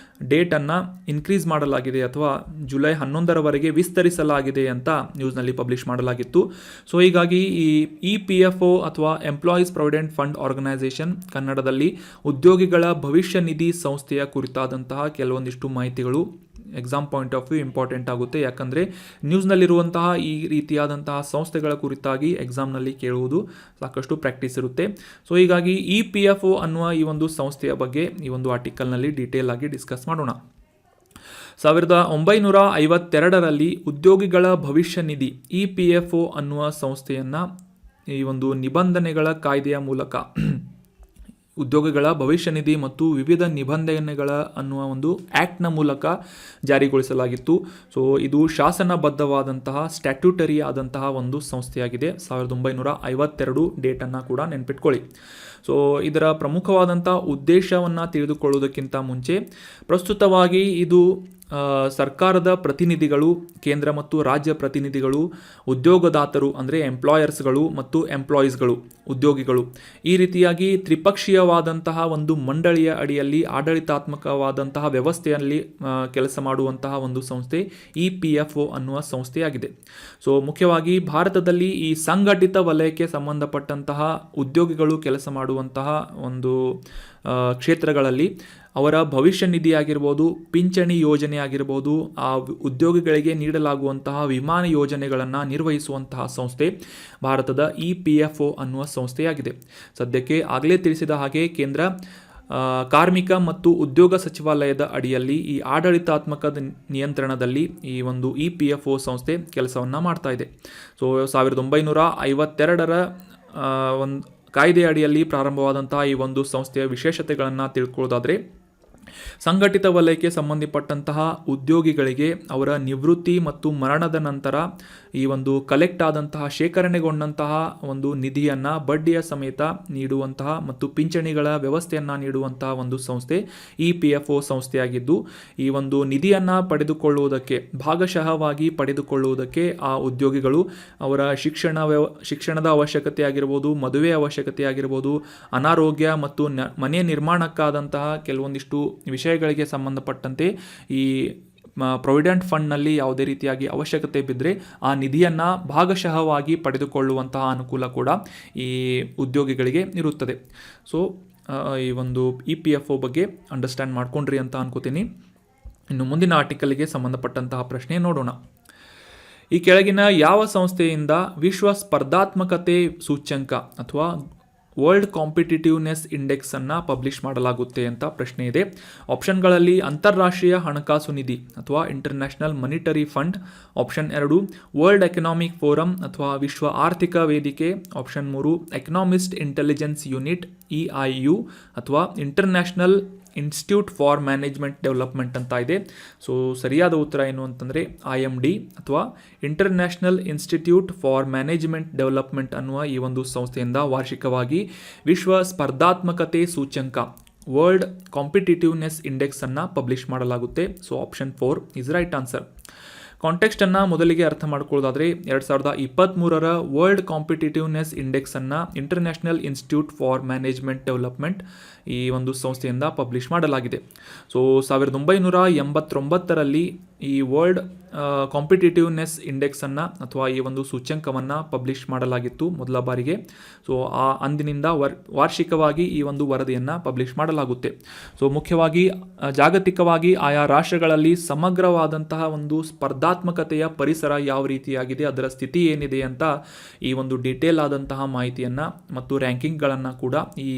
ಡೇಟನ್ನು ಇನ್ಕ್ರೀಸ್ ಮಾಡಲಾಗಿದೆ ಅಥವಾ ಜುಲೈ 11ರವರೆಗೆ ವಿಸ್ತರಿಸಲಾಗಿದೆ ಅಂತ ನ್ಯೂಸ್ನಲ್ಲಿ ಪಬ್ಲಿಷ್ ಮಾಡಲಾಗಿತ್ತು. ಸೊ ಹೀಗಾಗಿ ಈ EPFO ಅಥವಾ ಎಂಪ್ಲಾಯೀಸ್ ಪ್ರಾವಿಡೆಂಟ್ ಫಂಡ್ ಆರ್ಗನೈಸೇಷನ್, ಕನ್ನಡದಲ್ಲಿ ಉದ್ಯೋಗಿಗಳ ಭವಿಷ್ಯ ನಿಧಿ ಸಂಸ್ಥೆಯ ಕುರಿತಾದಂತಹ ಕೆಲವೊಂದಿಷ್ಟು ಮಾಹಿತಿಗಳು exam point of view important ಆಗುತ್ತೆ. ಯಾಕಂದರೆ ನ್ಯೂಸ್ನಲ್ಲಿರುವಂತಹ ಈ ರೀತಿಯಾದಂತಹ ಸಂಸ್ಥೆಗಳ ಕುರಿತಾಗಿ ಎಕ್ಸಾಮ್ನಲ್ಲಿ ಕೇಳುವುದು ಸಾಕಷ್ಟು ಪ್ರಾಕ್ಟೀಸ್ ಇರುತ್ತೆ. ಸೊ ಹೀಗಾಗಿ EPFO ಅನ್ನುವ ಈ ಒಂದು ಸಂಸ್ಥೆಯ ಬಗ್ಗೆ ಈ ಒಂದು ಆರ್ಟಿಕಲ್ನಲ್ಲಿ ಡೀಟೇಲ್ ಆಗಿ ಡಿಸ್ಕಸ್ ಮಾಡೋಣ. 1952ರಲ್ಲಿ ಉದ್ಯೋಗಿಗಳ ಭವಿಷ್ಯ ನಿಧಿ EPFO ಅನ್ನುವ ಸಂಸ್ಥೆಯನ್ನು ಈ ಒಂದು ನಿಬಂಧನೆಗಳ ಕಾಯ್ದೆಯ ಮೂಲಕ ಉದ್ಯೋಗಿಗಳ ಭವಿಷ್ಯ ನಿಧಿ ಮತ್ತು ವಿವಿಧ ನಿಬಂಧನೆಗಳ ಅನ್ನುವ ಒಂದು ಆ್ಯಕ್ಟ್ನ ಮೂಲಕ ಜಾರಿಗೊಳಿಸಲಾಗಿತ್ತು. ಸೊ ಇದು ಶಾಸನಬದ್ಧವಾದಂತಹ ಸ್ಟ್ಯಾಟ್ಯೂಟರಿ ಆದಂತಹ ಒಂದು ಸಂಸ್ಥೆಯಾಗಿದೆ. 1952 ಡೇಟನ್ನು ಕೂಡ ನೆನ್ಪಿಟ್ಕೊಳ್ಳಿ. ಸೊ ಇದರ ಪ್ರಮುಖವಾದಂಥ ಉದ್ದೇಶವನ್ನು ತಿಳಿದುಕೊಳ್ಳುವುದಕ್ಕಿಂತ ಮುಂಚೆ ಪ್ರಸ್ತುತವಾಗಿ ಇದು ಸರ್ಕಾರದ ಪ್ರತಿನಿಧಿಗಳು, ಕೇಂದ್ರ ಮತ್ತು ರಾಜ್ಯ ಪ್ರತಿನಿಧಿಗಳು, ಉದ್ಯೋಗದಾತರು ಅಂದರೆ ಎಂಪ್ಲಾಯರ್ಸ್ಗಳು ಮತ್ತು ಎಂಪ್ಲಾಯೀಸ್ಗಳು, ಉದ್ಯೋಗಿಗಳು, ಈ ರೀತಿಯಾಗಿ ತ್ರಿಪಕ್ಷೀಯವಾದಂತಹ ಒಂದು ಮಂಡಳಿಯ ಅಡಿಯಲ್ಲಿ ಆಡಳಿತಾತ್ಮಕವಾದಂತಹ ವ್ಯವಸ್ಥೆಯಲ್ಲಿ ಕೆಲಸ ಮಾಡುವಂತಹ ಒಂದು ಸಂಸ್ಥೆ EPFO ಅನ್ನುವ ಸಂಸ್ಥೆಯಾಗಿದೆ. ಸೊ ಮುಖ್ಯವಾಗಿ ಭಾರತದಲ್ಲಿ ಈ ಸಂಘಟಿತ ವಲಯಕ್ಕೆ ಸಂಬಂಧಪಟ್ಟಂತಹ ಉದ್ಯೋಗಿಗಳು ಕೆಲಸ ಮಾಡುವಂತಹ ಒಂದು ಕ್ಷೇತ್ರಗಳಲ್ಲಿ ಅವರ ಭವಿಷ್ಯ ನಿಧಿ ಆಗಿರ್ಬೋದು, ಪಿಂಚಣಿ ಯೋಜನೆ ಆಗಿರ್ಬೋದು, ಆ ಉದ್ಯೋಗಿಗಳಿಗೆ ನೀಡಲಾಗುವಂತಹ ವಿಮಾನ ಯೋಜನೆಗಳನ್ನು ನಿರ್ವಹಿಸುವಂತಹ ಸಂಸ್ಥೆ ಭಾರತದ EPFO ಅನ್ನುವ ಸಂಸ್ಥೆಯಾಗಿದೆ. ಸದ್ಯಕ್ಕೆ ಆಗಲೇ ತಿಳಿಸಿದ ಹಾಗೆ ಕೇಂದ್ರ ಕಾರ್ಮಿಕ ಮತ್ತು ಉದ್ಯೋಗ ಸಚಿವಾಲಯದ ಅಡಿಯಲ್ಲಿ ಈ ಆಡಳಿತಾತ್ಮಕದ ನಿಯಂತ್ರಣದಲ್ಲಿ ಈ ಒಂದು EPFO ಸಂಸ್ಥೆ ಕೆಲಸವನ್ನು ಮಾಡ್ತಾ ಇದೆ. ಸೊ 1952ರ ಒಂದು ಕಾಯ್ದೆಯ ಅಡಿಯಲ್ಲಿ ಪ್ರಾರಂಭವಾದಂತಹ ಈ ಒಂದು ಸಂಸ್ಥೆಯ ವಿಶೇಷತೆಗಳನ್ನು ತಿಳ್ಕೊಳ್ಳೋದಾದರೆ, ಸಂಘಟಿತ ವಲಯಕ್ಕೆ ಸಂಬಂಧಪಟ್ಟಂತಹ ಉದ್ಯೋಗಿಗಳಿಗೆ ಅವರ ನಿವೃತ್ತಿ ಮತ್ತು ಮರಣದ ನಂತರ ಈ ಒಂದು ಕಲೆಕ್ಟ್ ಆದಂತಹ ಶೇಖರಣೆಗೊಂಡಂತಹ ಒಂದು ನಿಧಿಯನ್ನು ಬಡ್ಡಿಯ ಸಮೇತ ನೀಡುವಂತಹ ಮತ್ತು ಪಿಂಚಣಿಗಳ ವ್ಯವಸ್ಥೆಯನ್ನು ನೀಡುವಂತಹ ಒಂದು ಸಂಸ್ಥೆ EPFO ಸಂಸ್ಥೆಯಾಗಿದ್ದು, ಈ ಒಂದು ನಿಧಿಯನ್ನು ಪಡೆದುಕೊಳ್ಳುವುದಕ್ಕೆ ಭಾಗಶಃವಾಗಿ ಪಡೆದುಕೊಳ್ಳುವುದಕ್ಕೆ ಆ ಉದ್ಯೋಗಿಗಳು ಅವರ ಶಿಕ್ಷಣದ ಅವಶ್ಯಕತೆ ಆಗಿರ್ಬೋದು, ಮದುವೆ ಅವಶ್ಯಕತೆ ಆಗಿರ್ಬೋದು, ಅನಾರೋಗ್ಯ ಮತ್ತು ಮನೆ ನಿರ್ಮಾಣಕ್ಕಾದಂತಹ ಕೆಲವೊಂದಿಷ್ಟು ವಿಷಯಗಳಿಗೆ ಸಂಬಂಧಪಟ್ಟಂತೆ ಈ ಪ್ರಾವಿಡೆಂಟ್ ಫಂಡ್ನಲ್ಲಿ ಯಾವುದೇ ರೀತಿಯಾಗಿ ಅವಶ್ಯಕತೆ ಬಿದ್ದರೆ ಆ ನಿಧಿಯನ್ನು ಭಾಗಶಃವಾಗಿ ಪಡೆದುಕೊಳ್ಳುವಂತಹ ಅನುಕೂಲ ಕೂಡ ಈ ಉದ್ಯೋಗಿಗಳಿಗೆ ಇರುತ್ತದೆ. ಸೊ ಈ ಒಂದು EPFO ಬಗ್ಗೆ ಅಂಡರ್ಸ್ಟ್ಯಾಂಡ್ ಮಾಡ್ಕೊಂಡ್ರಿ ಅಂತ ಅನ್ಕೋತೀನಿ. ಇನ್ನು ಮುಂದಿನ ಆರ್ಟಿಕಲ್ಗೆ ಸಂಬಂಧಪಟ್ಟಂತಹ ಪ್ರಶ್ನೆ ನೋಡೋಣ. ಈ ಕೆಳಗಿನ ಯಾವ ಸಂಸ್ಥೆಯಿಂದ ವಿಶ್ವ ಸ್ಪರ್ಧಾತ್ಮಕತೆ ಸೂಚ್ಯಂಕ ಅಥವಾ ವರ್ಲ್ಡ್ ಕಾಂಪಿಟಿಟಿವ್ನೆಸ್ ಇಂಡೆಕ್ಸನ್ನು ಪಬ್ಲಿಷ್ ಮಾಡಲಾಗುತ್ತೆ ಅಂತ ಪ್ರಶ್ನೆ ಇದೆ. ಆಪ್ಷನ್ಗಳಲ್ಲಿ ಅಂತಾರಾಷ್ಟ್ರೀಯ ಹಣಕಾಸು ನಿಧಿ ಅಥವಾ international monetary fund, option 2 world economic forum ಅಥವಾ ವಿಶ್ವ ಆರ್ಥಿಕ ವೇದಿಕೆ, option 3 economist intelligence unit EIU ಅಥವಾ international institute for management development ಅಂತ ಇದೆ. ಸೊ ಸರಿಯಾದ ಉತ್ತರ ಏನು ಅಂತಂದರೆ IMD ಅಥವಾ international institute for management development ಅನ್ನುವ ಈ ಒಂದು ಸಂಸ್ಥೆಯಿಂದ ವಾರ್ಷಿಕವಾಗಿ ವಿಶ್ವ ಸ್ಪರ್ಧಾತ್ಮಕತೆ ಸೂಚ್ಯಂಕ ವರ್ಲ್ಡ್ ಕಾಂಪಿಟಿಟಿವ್ನೆಸ್ ಇಂಡೆಕ್ಸನ್ನು ಪಬ್ಲಿಷ್ ಮಾಡಲಾಗುತ್ತೆ. So option 4 is right answer. ಕಾಂಟೆಕ್ಸ್ಟನ್ನು ಮೊದಲಿಗೆ ಅರ್ಥ ಮಾಡ್ಕೊಳ್ಳೋದಾದರೆ 2023ರ ವರ್ಲ್ಡ್ ಕಾಂಪಿಟಿಟಿವ್ನೆಸ್ ಇಂಡೆಕ್ಸನ್ನು international institute for management development ಈ ಒಂದು ಸಂಸ್ಥೆಯಿಂದ ಪಬ್ಲಿಷ್ ಮಾಡಲಾಗಿದೆ. ಸೊ 1989ರಲ್ಲಿ ಈ ವರ್ಲ್ಡ್ ಕಾಂಪಿಟಿಟಿವ್ನೆಸ್ ಇಂಡೆಕ್ಸನ್ನು ಅಥವಾ ಈ ಒಂದು ಸೂಚ್ಯಂಕವನ್ನು ಪಬ್ಲಿಷ್ ಮಾಡಲಾಗಿತ್ತು ಮೊದಲ ಬಾರಿಗೆ. ಸೊ ಅಂದಿನಿಂದ ವಾರ್ಷಿಕವಾಗಿ ಈ ಒಂದು ವರದಿಯನ್ನು ಪಬ್ಲಿಷ್ ಮಾಡಲಾಗುತ್ತೆ. ಸೊ ಮುಖ್ಯವಾಗಿ ಜಾಗತಿಕವಾಗಿ ಆಯಾ ರಾಷ್ಟ್ರಗಳಲ್ಲಿ ಸಮಗ್ರವಾದಂತಹ ಒಂದು ಸ್ಪರ್ಧಾತ್ಮಕತೆಯ ಪರಿಸರ ಯಾವ ರೀತಿಯಾಗಿದೆ, ಅದರ ಸ್ಥಿತಿ ಏನಿದೆ ಅಂತ ಈ ಒಂದು ಡೀಟೇಲ್ ಆದಂತಹ ಮಾಹಿತಿಯನ್ನು ಮತ್ತು ರ್ಯಾಂಕಿಂಗ್ಗಳನ್ನು ಕೂಡ ಈ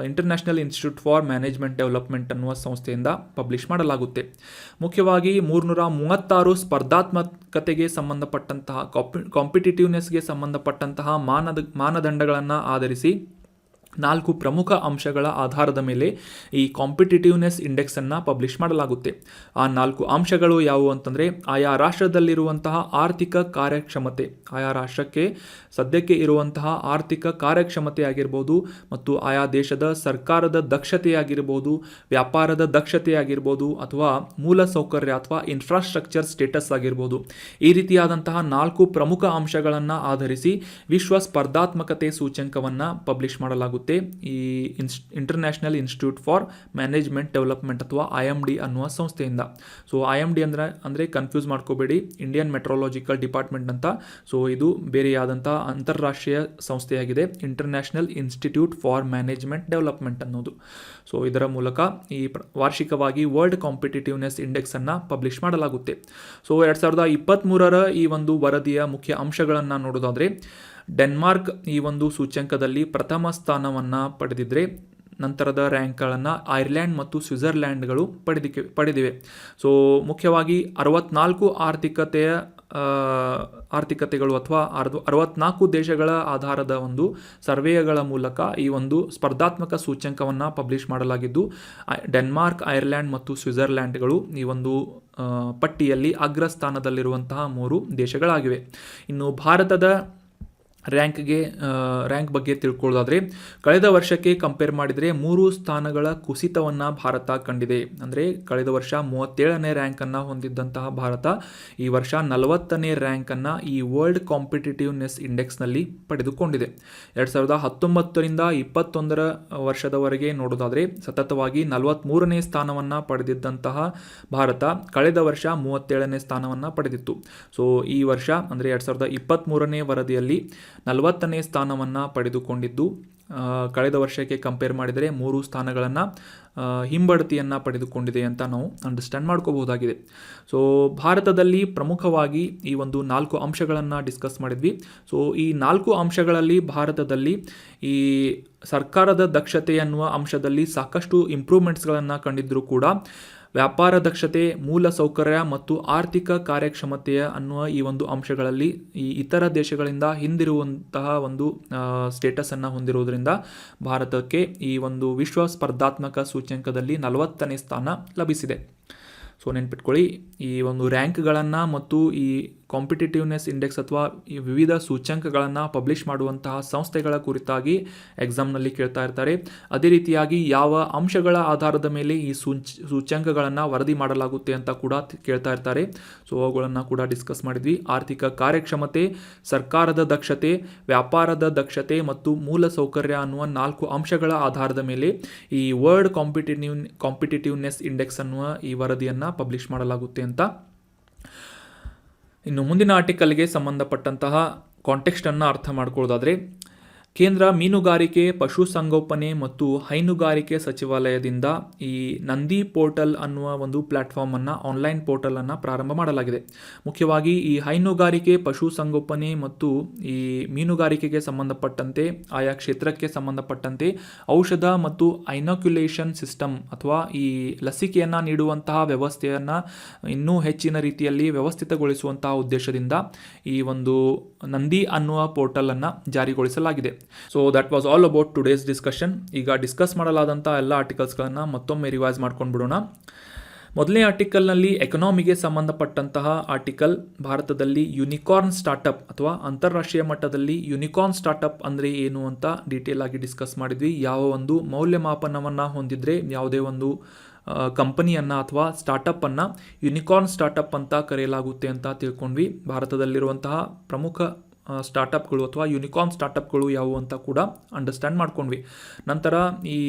international institute for management development ಅನ್ನುವ ಸಂಸ್ಥೆಯಿಂದ ಪಬ್ಲಿಷ್ ಮಾಡಲಾಗುತ್ತೆ. ಮುಖ್ಯವಾಗಿ 336 ಸ್ಪರ್ಧಾತ್ಮಕತೆಗೆ ಸಂಬಂಧಪಟ್ಟಂತಹ ಕಾಂಪಿಟಿಟಿವ್ನೆಸ್ಗೆ ಸಂಬಂಧಪಟ್ಟಂತಹ ಮಾನದಂಡಗಳನ್ನು ಆಧರಿಸಿ 4 ಪ್ರಮುಖ ಅಂಶಗಳ ಆಧಾರದ ಮೇಲೆ ಈ ಕಾಂಪಿಟಿಟಿವ್ನೆಸ್ ಇಂಡೆಕ್ಸನ್ನು ಪಬ್ಲಿಷ್ ಮಾಡಲಾಗುತ್ತೆ. ಆ 4 ಅಂಶಗಳು ಯಾವುವು ಅಂತಂದರೆ, ಆಯಾ ರಾಷ್ಟ್ರದಲ್ಲಿರುವಂತಹ ಆರ್ಥಿಕ ಕಾರ್ಯಕ್ಷಮತೆ, ಆಯಾ ರಾಷ್ಟ್ರಕ್ಕೆ ಸದ್ಯಕ್ಕೆ ಇರುವಂತಹ ಆರ್ಥಿಕ ಕಾರ್ಯಕ್ಷಮತೆ ಆಗಿರ್ಬೋದು, ಮತ್ತು ಆಯಾ ದೇಶದ ಸರ್ಕಾರದ ದಕ್ಷತೆಯಾಗಿರ್ಬೋದು, ವ್ಯಾಪಾರದ ದಕ್ಷತೆಯಾಗಿರ್ಬೋದು, ಅಥವಾ ಮೂಲಸೌಕರ್ಯ ಅಥವಾ ಇನ್ಫ್ರಾಸ್ಟ್ರಕ್ಚರ್ ಸ್ಟೇಟಸ್ ಆಗಿರ್ಬೋದು. ಈ ರೀತಿಯಾದಂತಹ 4 ಪ್ರಮುಖ ಅಂಶಗಳನ್ನು ಆಧರಿಸಿ ವಿಶ್ವ ಸ್ಪರ್ಧಾತ್ಮಕತೆ ಸೂಚ್ಯಂಕವನ್ನು ಪಬ್ಲಿಷ್ ಮಾಡಲಾಗುತ್ತೆ ಈ international institute for management development ಅಥವಾ IMD ಅನ್ನುವ ಸಂಸ್ಥೆಯಿಂದ. ಸೊ IMD ಅಂದರೆ ಕನ್ಫ್ಯೂಸ್ ಮಾಡ್ಕೋಬೇಡಿ, ಇಂಡಿಯನ್ ಮೆಟ್ರೋಲಾಜಿಕಲ್ ಡಿಪಾರ್ಟ್ಮೆಂಟ್ ಅಂತ. ಸೊ ಇದು ಬೇರೆಯಾದಂಥ ಅಂತಾರಾಷ್ಟ್ರೀಯ ಸಂಸ್ಥೆಯಾಗಿದೆ, international institute for management development ಅನ್ನೋದು. ಸೊ ಇದರ ಮೂಲಕ ಈ ವಾರ್ಷಿಕವಾಗಿ ವರ್ಲ್ಡ್ ಕಾಂಪಿಟಿಟಿವ್ನೆಸ್ ಇಂಡೆಕ್ಸನ್ನು ಪಬ್ಲಿಷ್ ಮಾಡಲಾಗುತ್ತೆ. ಸೊ 2023 ಈ ಒಂದು ವರದಿಯ ಮುಖ್ಯ ಅಂಶಗಳನ್ನು ನೋಡೋದಾದರೆ, ಡೆನ್ಮಾರ್ಕ್ ಈ ಒಂದು ಸೂಚ್ಯಂಕದಲ್ಲಿ ಪ್ರಥಮ ಸ್ಥಾನವನ್ನು ಪಡೆದಿದ್ದರೆ, ನಂತರದ ರ್ಯಾಂಕ್ಗಳನ್ನು ಐರ್ಲ್ಯಾಂಡ್ ಮತ್ತು ಸ್ವಿಟ್ಜರ್ಲ್ಯಾಂಡ್ಗಳು ಪಡೆದಿವೆ. ಸೊ ಮುಖ್ಯವಾಗಿ 64 ಆರ್ಥಿಕತೆಗಳು ಅಥವಾ 64 ದೇಶಗಳ ಆಧಾರದ ಒಂದು ಸರ್ವೆಗಳ ಮೂಲಕ ಈ ಒಂದು ಸ್ಪರ್ಧಾತ್ಮಕ ಸೂಚ್ಯಂಕವನ್ನು ಪಬ್ಲಿಷ್ ಮಾಡಲಾಗಿದ್ದು, ಡೆನ್ಮಾರ್ಕ್, ಐರ್ಲ್ಯಾಂಡ್ ಮತ್ತು ಸ್ವಿಟ್ಜರ್ಲ್ಯಾಂಡ್ಗಳು ಈ ಒಂದು ಪಟ್ಟಿಯಲ್ಲಿ ಅಗ್ರಸ್ಥಾನದಲ್ಲಿರುವಂತಹ 3 ದೇಶಗಳಾಗಿವೆ. ಇನ್ನು ಭಾರತದ ರ್ಯಾಂಕ್ ಬಗ್ಗೆ ತಿಳ್ಕೊಳ್ಳೋದಾದರೆ, ಕಳೆದ ವರ್ಷಕ್ಕೆ ಕಂಪೇರ್ ಮಾಡಿದರೆ 3 ಸ್ಥಾನಗಳ ಕುಸಿತವನ್ನು ಭಾರತ ಕಂಡಿದೆ. ಅಂದರೆ ಕಳೆದ ವರ್ಷ 37ನೇ ರ್ಯಾಂಕನ್ನು ಹೊಂದಿದ್ದಂತಹ ಭಾರತ ಈ ವರ್ಷ 40ನೇ ರ್ಯಾಂಕನ್ನು ಈ ವರ್ಲ್ಡ್ ಕಾಂಪಿಟಿಟಿವ್ನೆಸ್ ಇಂಡೆಕ್ಸ್ನಲ್ಲಿ ಪಡೆದುಕೊಂಡಿದೆ. 2019ರಿಂದ 21 ವರ್ಷದವರೆಗೆ ನೋಡೋದಾದರೆ ಸತತವಾಗಿ 43ನೇ ಸ್ಥಾನವನ್ನು ಪಡೆದಿದ್ದಂತಹ ಭಾರತ ಕಳೆದ ವರ್ಷ 37ನೇ ಸ್ಥಾನವನ್ನು ಪಡೆದಿತ್ತು. ಸೊ ಈ ವರ್ಷ ಅಂದರೆ 2023ನೇ ವರದಿಯಲ್ಲಿ 40ನೇ ಸ್ಥಾನವನ್ನು ಪಡೆದುಕೊಂಡಿದ್ದು, ಕಳೆದ ವರ್ಷಕ್ಕೆ ಕಂಪೇರ್ ಮಾಡಿದರೆ 3 ಸ್ಥಾನಗಳನ್ನು ಹಿಂಬಡ್ತಿಯನ್ನು ಪಡೆದುಕೊಂಡಿದೆ ಅಂತ ನಾವು ಅಂಡರ್ಸ್ಟ್ಯಾಂಡ್ ಮಾಡ್ಕೋಬಹುದಾಗಿದೆ. ಸೊ ಭಾರತದಲ್ಲಿ ಪ್ರಮುಖವಾಗಿ ಈ ಒಂದು 4 ಅಂಶಗಳನ್ನು ಡಿಸ್ಕಸ್ ಮಾಡಿದ್ವಿ. ಸೊ ಈ 4 ಅಂಶಗಳಲ್ಲಿ ಭಾರತದಲ್ಲಿ ಈ ಸರ್ಕಾರದ ದಕ್ಷತೆ ಅನ್ನುವ ಅಂಶದಲ್ಲಿ ಸಾಕಷ್ಟು ಇಂಪ್ರೂವ್ಮೆಂಟ್ಸ್ಗಳನ್ನು ಕಂಡಿದ್ದರೂ ಕೂಡ ವ್ಯಾಪಾರ ದಕ್ಷತೆ, ಮೂಲ ಸೌಕರ್ಯ ಮತ್ತು ಆರ್ಥಿಕ ಕಾರ್ಯಕ್ಷಮತೆಯ ಅನ್ನುವ ಈ ಒಂದು ಅಂಶಗಳಲ್ಲಿ ಈ ಇತರ ದೇಶಗಳಿಂದ ಹಿಂದಿರುವಂತಹ ಒಂದು ಸ್ಟೇಟಸನ್ನು ಹೊಂದಿರುವುದರಿಂದ ಭಾರತಕ್ಕೆ ಈ ಒಂದು ವಿಶ್ವ ಸ್ಪರ್ಧಾತ್ಮಕ ಸೂಚ್ಯಂಕದಲ್ಲಿ 40ನೇ ಸ್ಥಾನ ಲಭಿಸಿದೆ. ಸೊ ನೆನ್ಪಿಟ್ಕೊಳ್ಳಿ, ಈ ಒಂದು ರ್ಯಾಂಕ್ಗಳನ್ನು ಮತ್ತು ಈ ಕಾಂಪಿಟಿಟಿವ್ನೆಸ್ ಇಂಡೆಕ್ಸ್ ಅಥವಾ ಈ ವಿವಿಧ ಸೂಚ್ಯಂಕಗಳನ್ನು ಪಬ್ಲಿಷ್ ಮಾಡುವಂತಹ ಸಂಸ್ಥೆಗಳ ಕುರಿತಾಗಿ ಎಕ್ಸಾಮ್ನಲ್ಲಿ ಕೇಳ್ತಾ ಇರ್ತಾರೆ. ಅದೇ ರೀತಿಯಾಗಿ ಯಾವ ಅಂಶಗಳ ಆಧಾರದ ಮೇಲೆ ಈ ಸೂಚ್ಯಂಕಗಳನ್ನು ವರದಿ ಮಾಡಲಾಗುತ್ತೆ ಅಂತ ಕೂಡ ಕೇಳ್ತಾ ಇರ್ತಾರೆ. ಸೊ ಅವುಗಳನ್ನು ಕೂಡ ಡಿಸ್ಕಸ್ ಮಾಡಿದ್ವಿ. ಆರ್ಥಿಕ ಕಾರ್ಯಕ್ಷಮತೆ, ಸರ್ಕಾರದ ದಕ್ಷತೆ, ವ್ಯಾಪಾರದ ದಕ್ಷತೆ ಮತ್ತು ಮೂಲ ಸೌಕರ್ಯ ಅನ್ನುವ 4 ಅಂಶಗಳ ಆಧಾರದ ಮೇಲೆ ಈ ವರ್ಲ್ಡ್ ಕಾಂಪಿಟಿಟಿವ್ನೆಸ್ ಇಂಡೆಕ್ಸ್ ಅನ್ನುವ ಈ ವರದಿಯನ್ನು ಪಬ್ಲಿಷ್ ಮಾಡಲಾಗುತ್ತೆ ಅಂತ. ಇನ್ನು ಮುಂದಿನ ಆರ್ಟಿಕಲ್ಗೆ ಸಂಬಂಧಪಟ್ಟಂತಹ ಕಾಂಟೆಕ್ಸ್ಟನ್ನು ಅರ್ಥ ಮಾಡ್ಕೊಳ್ಳೋದಾದರೆ, ಕೇಂದ್ರ ಮೀನುಗಾರಿಕೆ, ಪಶುಸಂಗೋಪನೆ ಮತ್ತು ಹೈನುಗಾರಿಕೆ ಸಚಿವಾಲಯದಿಂದ ಈ ನಂದಿ ಪೋರ್ಟಲ್ ಅನ್ನುವ ಒಂದು ಪ್ಲ್ಯಾಟ್ಫಾರ್ಮನ್ನು, ಆನ್ಲೈನ್ ಪೋರ್ಟಲನ್ನು ಪ್ರಾರಂಭ ಮಾಡಲಾಗಿದೆ. ಮುಖ್ಯವಾಗಿ ಈ ಹೈನುಗಾರಿಕೆ, ಪಶುಸಂಗೋಪನೆ ಮತ್ತು ಈ ಮೀನುಗಾರಿಕೆಗೆ ಸಂಬಂಧಪಟ್ಟಂತೆ ಆಯಾ ಕ್ಷೇತ್ರಕ್ಕೆ ಸಂಬಂಧಪಟ್ಟಂತೆ ಔಷಧ ಮತ್ತು ಐನೋಕ್ಯುಲೇಷನ್ ಸಿಸ್ಟಮ್ ಅಥವಾ ಈ ಲಸಿಕೆಯನ್ನು ನೀಡುವಂತಹ ವ್ಯವಸ್ಥೆಯನ್ನು ಇನ್ನೂ ಹೆಚ್ಚಿನ ರೀತಿಯಲ್ಲಿ ವ್ಯವಸ್ಥಿತಗೊಳಿಸುವಂತಹ ಉದ್ದೇಶದಿಂದ ಈ ಒಂದು ನಂದಿ ಅನ್ನುವ ಪೋರ್ಟಲನ್ನು ಜಾರಿಗೊಳಿಸಲಾಗಿದೆ. So that was all about today's discussion. ಈಗ ಡಿಸ್ಕಸ್ ಮಾಡಲಾದಂಥ ಎಲ್ಲ ಆರ್ಟಿಕಲ್ಸ್ಗಳನ್ನು ಮತ್ತೊಮ್ಮೆ ರಿವೈಸ್ ಮಾಡ್ಕೊಂಡು ಬಿಡೋಣ. ಮೊದಲನೇ ಆರ್ಟಿಕಲ್ನಲ್ಲಿ ಎಕನಾಮಿಗೆ ಸಂಬಂಧಪಟ್ಟಂತಹ ಆರ್ಟಿಕಲ್, ಭಾರತದಲ್ಲಿ ಯೂನಿಕಾರ್ನ್ ಸ್ಟಾರ್ಟಪ್ ಅಥವಾ ಅಂತಾರಾಷ್ಟ್ರೀಯ ಮಟ್ಟದಲ್ಲಿ ಯೂನಿಕಾರ್ನ್ ಸ್ಟಾರ್ಟಪ್ ಅಂದರೆ ಏನು ಅಂತ ಡೀಟೇಲ್ ಆಗಿ ಡಿಸ್ಕಸ್ ಮಾಡಿದ್ವಿ. ಯಾವ ಒಂದು ಮೌಲ್ಯಮಾಪನವನ್ನು ಹೊಂದಿದ್ರೆ ಯಾವುದೇ ಒಂದು ಕಂಪನಿಯನ್ನು ಅಥವಾ ಸ್ಟಾರ್ಟಪ್ಪನ್ನು ಯೂನಿಕಾರ್ನ್ ಸ್ಟಾರ್ಟಪ್ ಅಂತ ಕರೆಯಲಾಗುತ್ತೆ ಅಂತ ತಿಳ್ಕೊಂಡ್ವಿ. ಭಾರತದಲ್ಲಿರುವಂತಹ ಪ್ರಮುಖ ಸ್ಟಾರ್ಟಪ್ಗಳು ಅಥವಾ ಯೂನಿಕಾರ್ನ್ ಸ್ಟಾರ್ಟಪ್ಗಳು ಯಾವುವು ಅಂತ ಕೂಡ ಅಂಡರ್ಸ್ಟ್ಯಾಂಡ್ ಮಾಡ್ಕೊಂಡ್ವಿ. ನಂತರ ಈ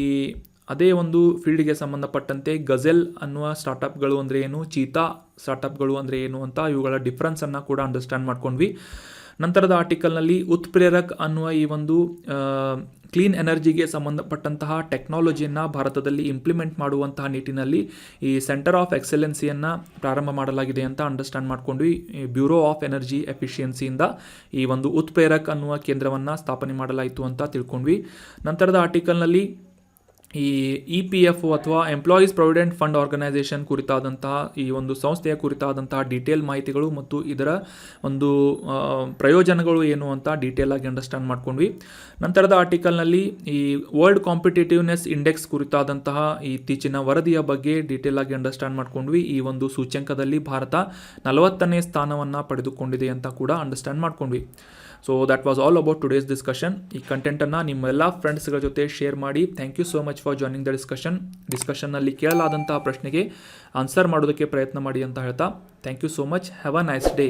ಅದೇ ಒಂದು ಫೀಲ್ಡ್ಗೆ ಸಂಬಂಧಪಟ್ಟಂತೆ ಗಜೆಲ್ ಅನ್ನುವ ಸ್ಟಾರ್ಟಪ್ಗಳು ಅಂದರೆ ಏನು, ಚೀತಾ ಸ್ಟಾರ್ಟಪ್ಗಳು ಅಂದರೆ ಏನು ಅಂತ ಇವುಗಳ ಡಿಫ್ರೆನ್ಸನ್ನು ಕೂಡ ಅಂಡರ್ಸ್ಟ್ಯಾಂಡ್ ಮಾಡ್ಕೊಂಡ್ವಿ. ನಂತರದ ಆರ್ಟಿಕಲ್ನಲ್ಲಿ ಉತ್ಪ್ರೇರಕ್ ಅನ್ನುವ ಈ ಒಂದು ಕ್ಲೀನ್ ಎನರ್ಜಿಗೆ ಸಂಬಂಧಪಟ್ಟಂತಹ ಟೆಕ್ನಾಲಜಿಯನ್ನು ಭಾರತದಲ್ಲಿ ಇಂಪ್ಲಿಮೆಂಟ್ ಮಾಡುವಂತಹ ನಿಟ್ಟಿನಲ್ಲಿ ಈ ಸೆಂಟರ್ ಆಫ್ ಎಕ್ಸಲೆನ್ಸಿಯನ್ನು ಪ್ರಾರಂಭ ಮಾಡಲಾಗಿದೆ ಅಂತ ಅಂಡರ್ಸ್ಟ್ಯಾಂಡ್ ಮಾಡ್ಕೊಂಡ್ವಿ. ಬ್ಯೂರೋ ಆಫ್ ಎನರ್ಜಿ ಎಫಿಷಿಯನ್ಸಿಯಿಂದ ಈ ಒಂದು ಉತ್ಪ್ರೇರಕ್ ಅನ್ನುವ ಕೇಂದ್ರವನ್ನು ಸ್ಥಾಪನೆ ಮಾಡಲಾಯಿತು ಅಂತ ತಿಳ್ಕೊಂಡ್ವಿ. ನಂತರದ ಆರ್ಟಿಕಲ್ನಲ್ಲಿ ಈ EPF ಅಥವಾ ಎಂಪ್ಲಾಯೀಸ್ ಪ್ರಾವಿಡೆಂಟ್ ಫಂಡ್ ಆರ್ಗನೈಸೇಷನ್ ಕುರಿತಾದಂತಹ ಈ ಒಂದು ಸಂಸ್ಥೆಯ ಕುರಿತಾದಂತಹ ಡೀಟೇಲ್ ಮಾಹಿತಿಗಳು ಮತ್ತು ಇದರ ಒಂದು ಪ್ರಯೋಜನಗಳು ಏನು ಅಂತ ಡೀಟೇಲ್ ಆಗಿ ಅಂಡರ್ಸ್ಟ್ಯಾಂಡ್ ಮಾಡ್ಕೊಂಡ್ವಿ. ನಂತರದ ಆರ್ಟಿಕಲ್ನಲ್ಲಿ ಈ ವರ್ಲ್ಡ್ ಕಾಂಪಿಟೇಟಿವ್ನೆಸ್ ಇಂಡೆಕ್ಸ್ ಕುರಿತಾದಂತಹ ಇತ್ತೀಚಿನ ವರದಿಯ ಬಗ್ಗೆ ಡೀಟೇಲ್ ಆಗಿ ಅಂಡರ್ಸ್ಟ್ಯಾಂಡ್ ಮಾಡ್ಕೊಂಡ್ವಿ. ಈ ಒಂದು ಸೂಚ್ಯಂಕದಲ್ಲಿ ಭಾರತ 40ನೇ ಸ್ಥಾನವನ್ನು ಪಡೆದುಕೊಂಡಿದೆ ಅಂತ ಕೂಡ ಅಂಡರ್ಸ್ಟ್ಯಾಂಡ್ ಮಾಡ್ಕೊಂಡ್ವಿ. So that was all about today's discussion. ಈ ಕಂಟೆಂಟನ್ನು ನಿಮ್ಮ ಎಲ್ಲ ಫ್ರೆಂಡ್ಸ್ಗಳ ಜೊತೆ ಶೇರ್ ಮಾಡಿ. Thank you so much for joining the ಡಿಸ್ಕಷನ್ನಲ್ಲಿ ಕೇಳಲಾದಂತಹ ಪ್ರಶ್ನೆಗೆ ಆನ್ಸರ್ ಮಾಡೋದಕ್ಕೆ ಪ್ರಯತ್ನ ಮಾಡಿ ಅಂತ ಹೇಳ್ತಾ thank you so much. Have a nice day.